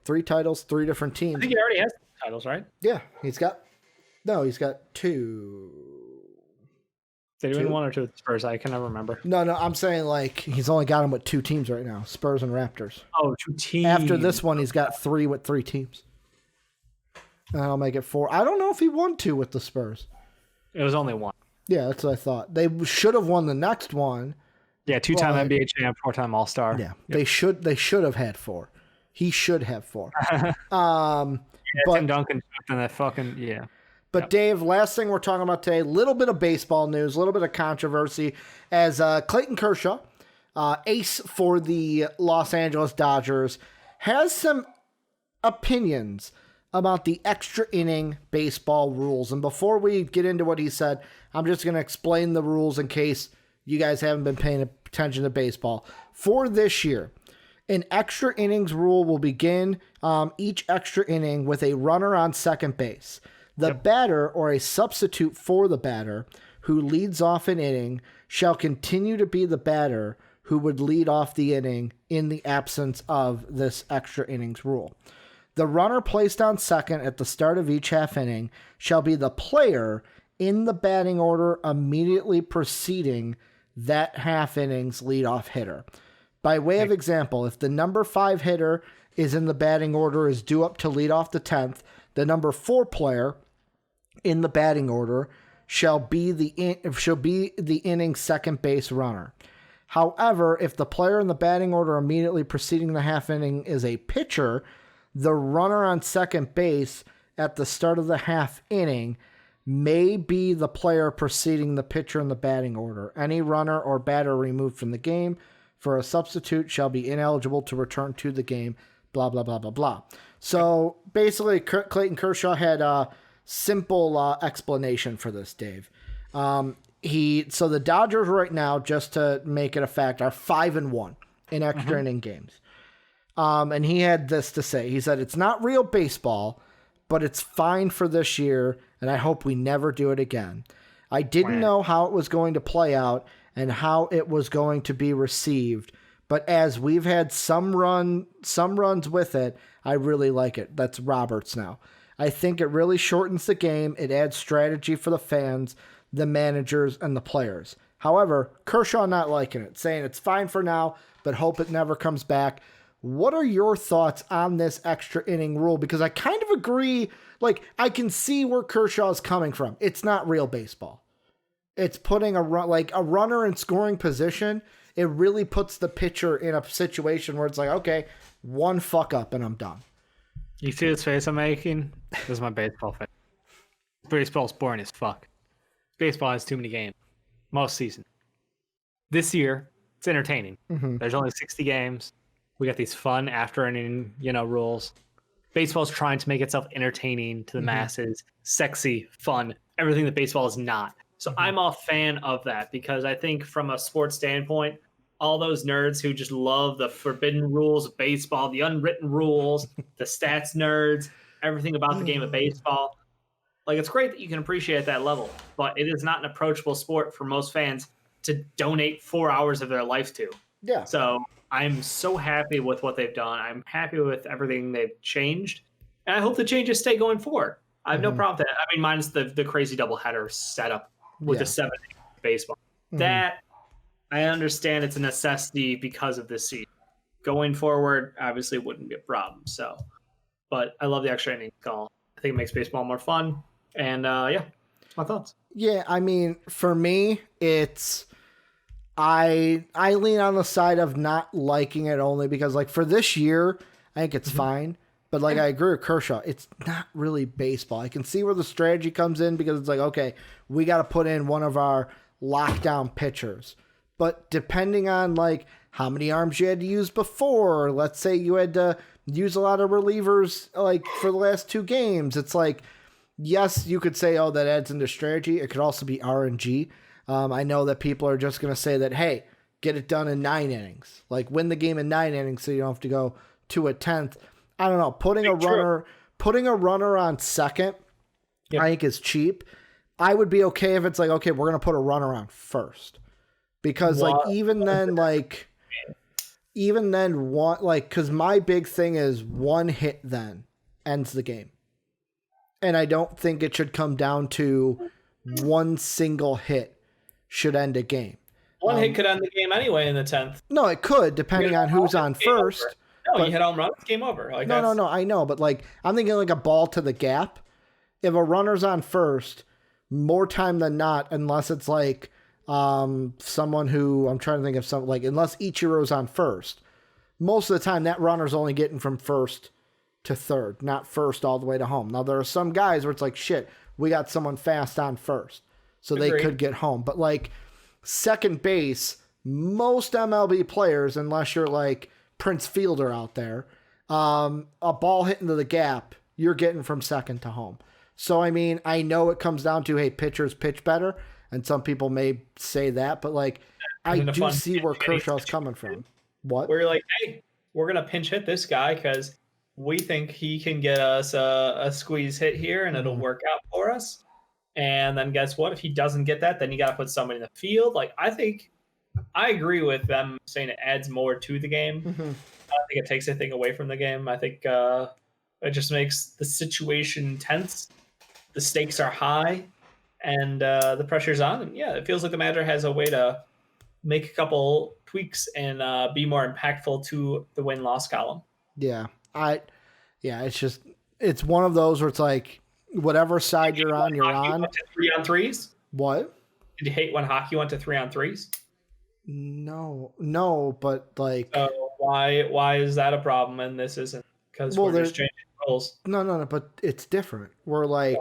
3 titles, 3 different teams. I think he already has titles, right? Yeah, he's got 2. Did he win 1 or 2 with the Spurs? I can never remember. No, I'm saying like he's only got him with 2 teams right now, Spurs and Raptors. Oh, 2 teams. After this one, he's got 3 with 3 teams. And I'll make it 4. I don't know if he won 2 with the Spurs. It was only 1. Yeah, that's what I thought. They should have won the next one. Yeah, 2-time NBA champ, 4-time All-Star. Yeah, yep. They should have had 4. He should have 4. Tim Duncan and that fucking But yep. Dave, last thing we're talking about today, a little bit of baseball news, a little bit of controversy, as Clayton Kershaw, ace for the Los Angeles Dodgers, has some opinions about the extra inning baseball rules. And before we get into what he said, I'm just going to explain the rules in case you guys haven't been paying attention to baseball. For this year, an extra innings rule will begin each extra inning with a runner on second base. The batter or a substitute for the batter who leads off an inning shall continue to be the batter who would lead off the inning in the absence of this extra innings rule. The runner placed on second at the start of each half inning shall be the player in the batting order immediately preceding that half inning's leadoff hitter. By way of example, if the number 5 hitter is in the batting order is due up to lead off the 10th, the number 4 player in the batting order shall be the inning's second base runner. However, if the player in the batting order immediately preceding the half inning is a pitcher, the runner on second base at the start of the half inning may be the player preceding the pitcher in the batting order. Any runner or batter removed from the game for a substitute shall be ineligible to return to the game, blah, blah, blah, blah, blah. So basically, Clayton Kershaw had a simple explanation for this, Dave. So the Dodgers right now, just to make it a fact, are 5-1 in extra inning games. And he had this to say. He said, it's not real baseball, but it's fine for this year, and I hope we never do it again. I didn't know how it was going to play out and how it was going to be received, but as we've had some runs with it, I really like it. That's Roberts now. I think it really shortens the game. It adds strategy for the fans, the managers, and the players. However, Kershaw not liking it, saying it's fine for now, but hope it never comes back. What are your thoughts on this extra inning rule? Because I kind of agree, like, I can see where Kershaw is coming from. It's not real baseball. It's putting a runner in scoring position. It really puts the pitcher in a situation where it's like, okay, one fuck up and I'm done. You see this face I'm making? This is my baseball face. Baseball's boring as fuck. Baseball has too many games. Most season. This year, it's entertaining. Mm-hmm. There's only 60 games. We got these fun after inning, rules. Baseball's trying to make itself entertaining to the masses, sexy, fun, everything that baseball is not. So I'm a fan of that because I think from a sports standpoint, all those nerds who just love the forbidden rules of baseball, the unwritten rules, the stats nerds, everything about the game of baseball, like it's great that you can appreciate that level, but it is not an approachable sport for most fans to donate 4 hours of their life to. Yeah. So I'm so happy with what they've done. I'm happy with everything they've changed. And I hope the changes stay going forward. I have no problem with that. I mean, minus the crazy doubleheader setup with the 7 baseball. That I understand it's a necessity because of this season. Going forward, obviously wouldn't be a problem. So, but I love the extra inning call. I think it makes baseball more fun. And that's my thoughts. Yeah, I mean, for me, it's I lean on the side of not liking it only because, like, for this year, I think it's fine. But, like, I agree with Kershaw. It's not really baseball. I can see where the strategy comes in because it's like, okay, we got to put in one of our lockdown pitchers. But depending on, like, how many arms you had to use before, let's say you had to use a lot of relievers, like, for the last 2 games, it's like, yes, you could say, oh, that adds into strategy. It could also be RNG. I know that people are just going to say that, hey, get it done in 9 innings. Like, win the game in 9 innings so you don't have to go to a 10th. I don't know. Putting a runner on second, I think is cheap. I would be okay if it's like, okay, we're going to put a runner on first. Because, even then, because my big thing is one hit then ends the game. And I don't think it should come down to one single hit should end a game. One hit could end the game anyway in the 10th. No, it could, depending on who's on first. No, you hit home run, it's game over. Like, no, I know. But, like, I'm thinking like a ball to the gap. If a runner's on first, more time than not, unless it's like someone who, I'm trying to think of something, like, unless Ichiro's on first, most of the time that runner's only getting from first to third, not first all the way to home. Now, there are some guys where it's like, shit, we got someone fast on first. So they could get home. But, like, second base, most MLB players, unless you're like Prince Fielder out there, a ball hit into the gap, you're getting from second to home. So, I mean, I know it comes down to, hey, pitchers pitch better, and some people may say that, but, like, I do see where Kershaw's coming from. What? Where you're like, hey, we're going to pinch hit this guy because we think he can get us a squeeze hit here, and it'll work out for us. And then guess what? If he doesn't get that, then you got to put somebody in the field. Like, I agree with them saying it adds more to the game. I don't think it takes anything away from the game. I think it just makes the situation tense. The stakes are high, and the pressure's on. And yeah, it feels like the manager has a way to make a couple tweaks and be more impactful to the win-loss column. Yeah, it's one of those where it's like, whatever side you're on, you're on. 3-on-3s? What? Did you hate when hockey went to 3-on-3s? No, but like, So why is that a problem and this isn't? Because well, we're just changing rules. no, but it's different. We're like,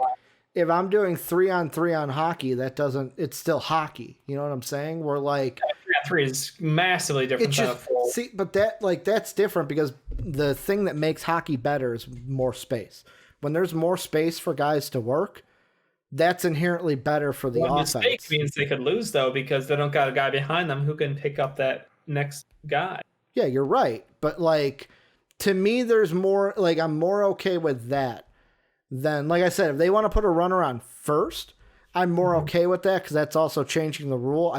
if I'm doing 3-on-3 on hockey, it's still hockey. You know what I'm saying? We're like, 3-on-3 is massively different it's than a just, full. see, but that's different because the thing that makes hockey better is more space. When there's more space for guys to work, that's inherently better for the offense. Mistake means they could lose though because they don't got a guy behind them who can pick up that next guy. Yeah, you're right. But like, to me, there's more, like, I'm more okay with that than, like I said, if they want to put a runner on first, I'm more okay with that because that's also changing the rule.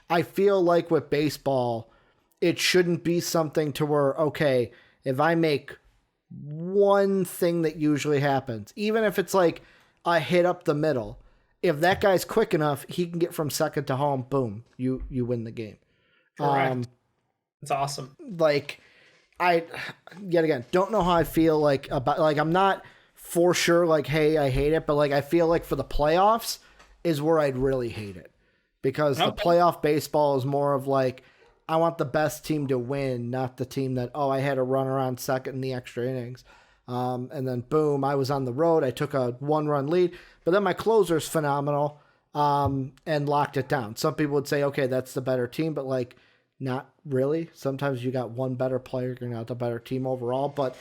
I feel like with baseball, it shouldn't be something to where, okay, if I make one thing that usually happens, even if it's like a hit up the middle, if that guy's quick enough, he can get from second to home, boom, you win the game. Correct. It's awesome. Like, I, yet again, don't know how I feel like about, like, I'm not for sure like, hey, I hate it, but like, I feel like for the playoffs is where I'd really hate it because the playoff baseball is more of like, I want the best team to win, not the team that, oh, I had a runner on second in the extra innings. And then boom, I was on the road. I took a 1-run lead, but then my closer's phenomenal, and locked it down. Some people would say, okay, that's the better team, but like, not really. Sometimes you got one better player, you're not the better team overall. But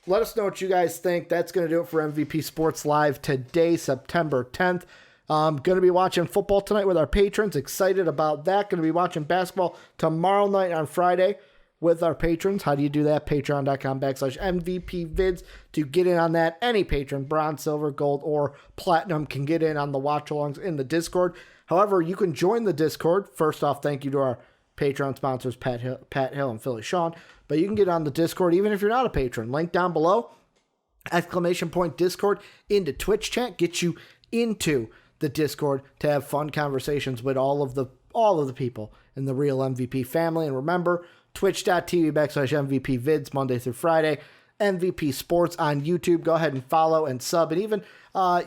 let us know what you guys think. That's going to do it for MVP Sports Live today, September 10th. Going to be watching football tonight with our patrons. Excited about that. Going to be watching basketball tomorrow night on Friday with our patrons. How do you do that? Patreon.com/MVPvids to get in on that. Any patron, bronze, silver, gold, or platinum, can get in on the watch-alongs in the Discord. However, you can join the Discord. First off, thank you to our Patreon sponsors, Pat Hill and Philly Sean. But you can get on the Discord even if you're not a patron. Link down below. ! Discord into Twitch chat. Get you into the Discord to have fun conversations with all of the people in the real MVP family. And remember, twitch.tv/MVP vids Monday through Friday. MVP Sports on YouTube. Go ahead and follow and sub. And even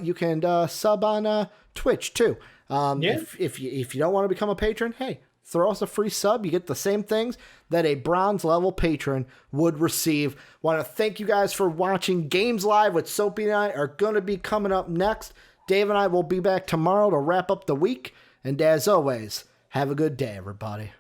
you can sub on Twitch too. If you don't want to become a patron, hey, throw us a free sub. You get the same things that a bronze level patron would receive. Want to thank you guys for watching. Games Live with Soapy and I are going to be coming up next. Dave and I will be back tomorrow to wrap up the week. And as always, have a good day, everybody.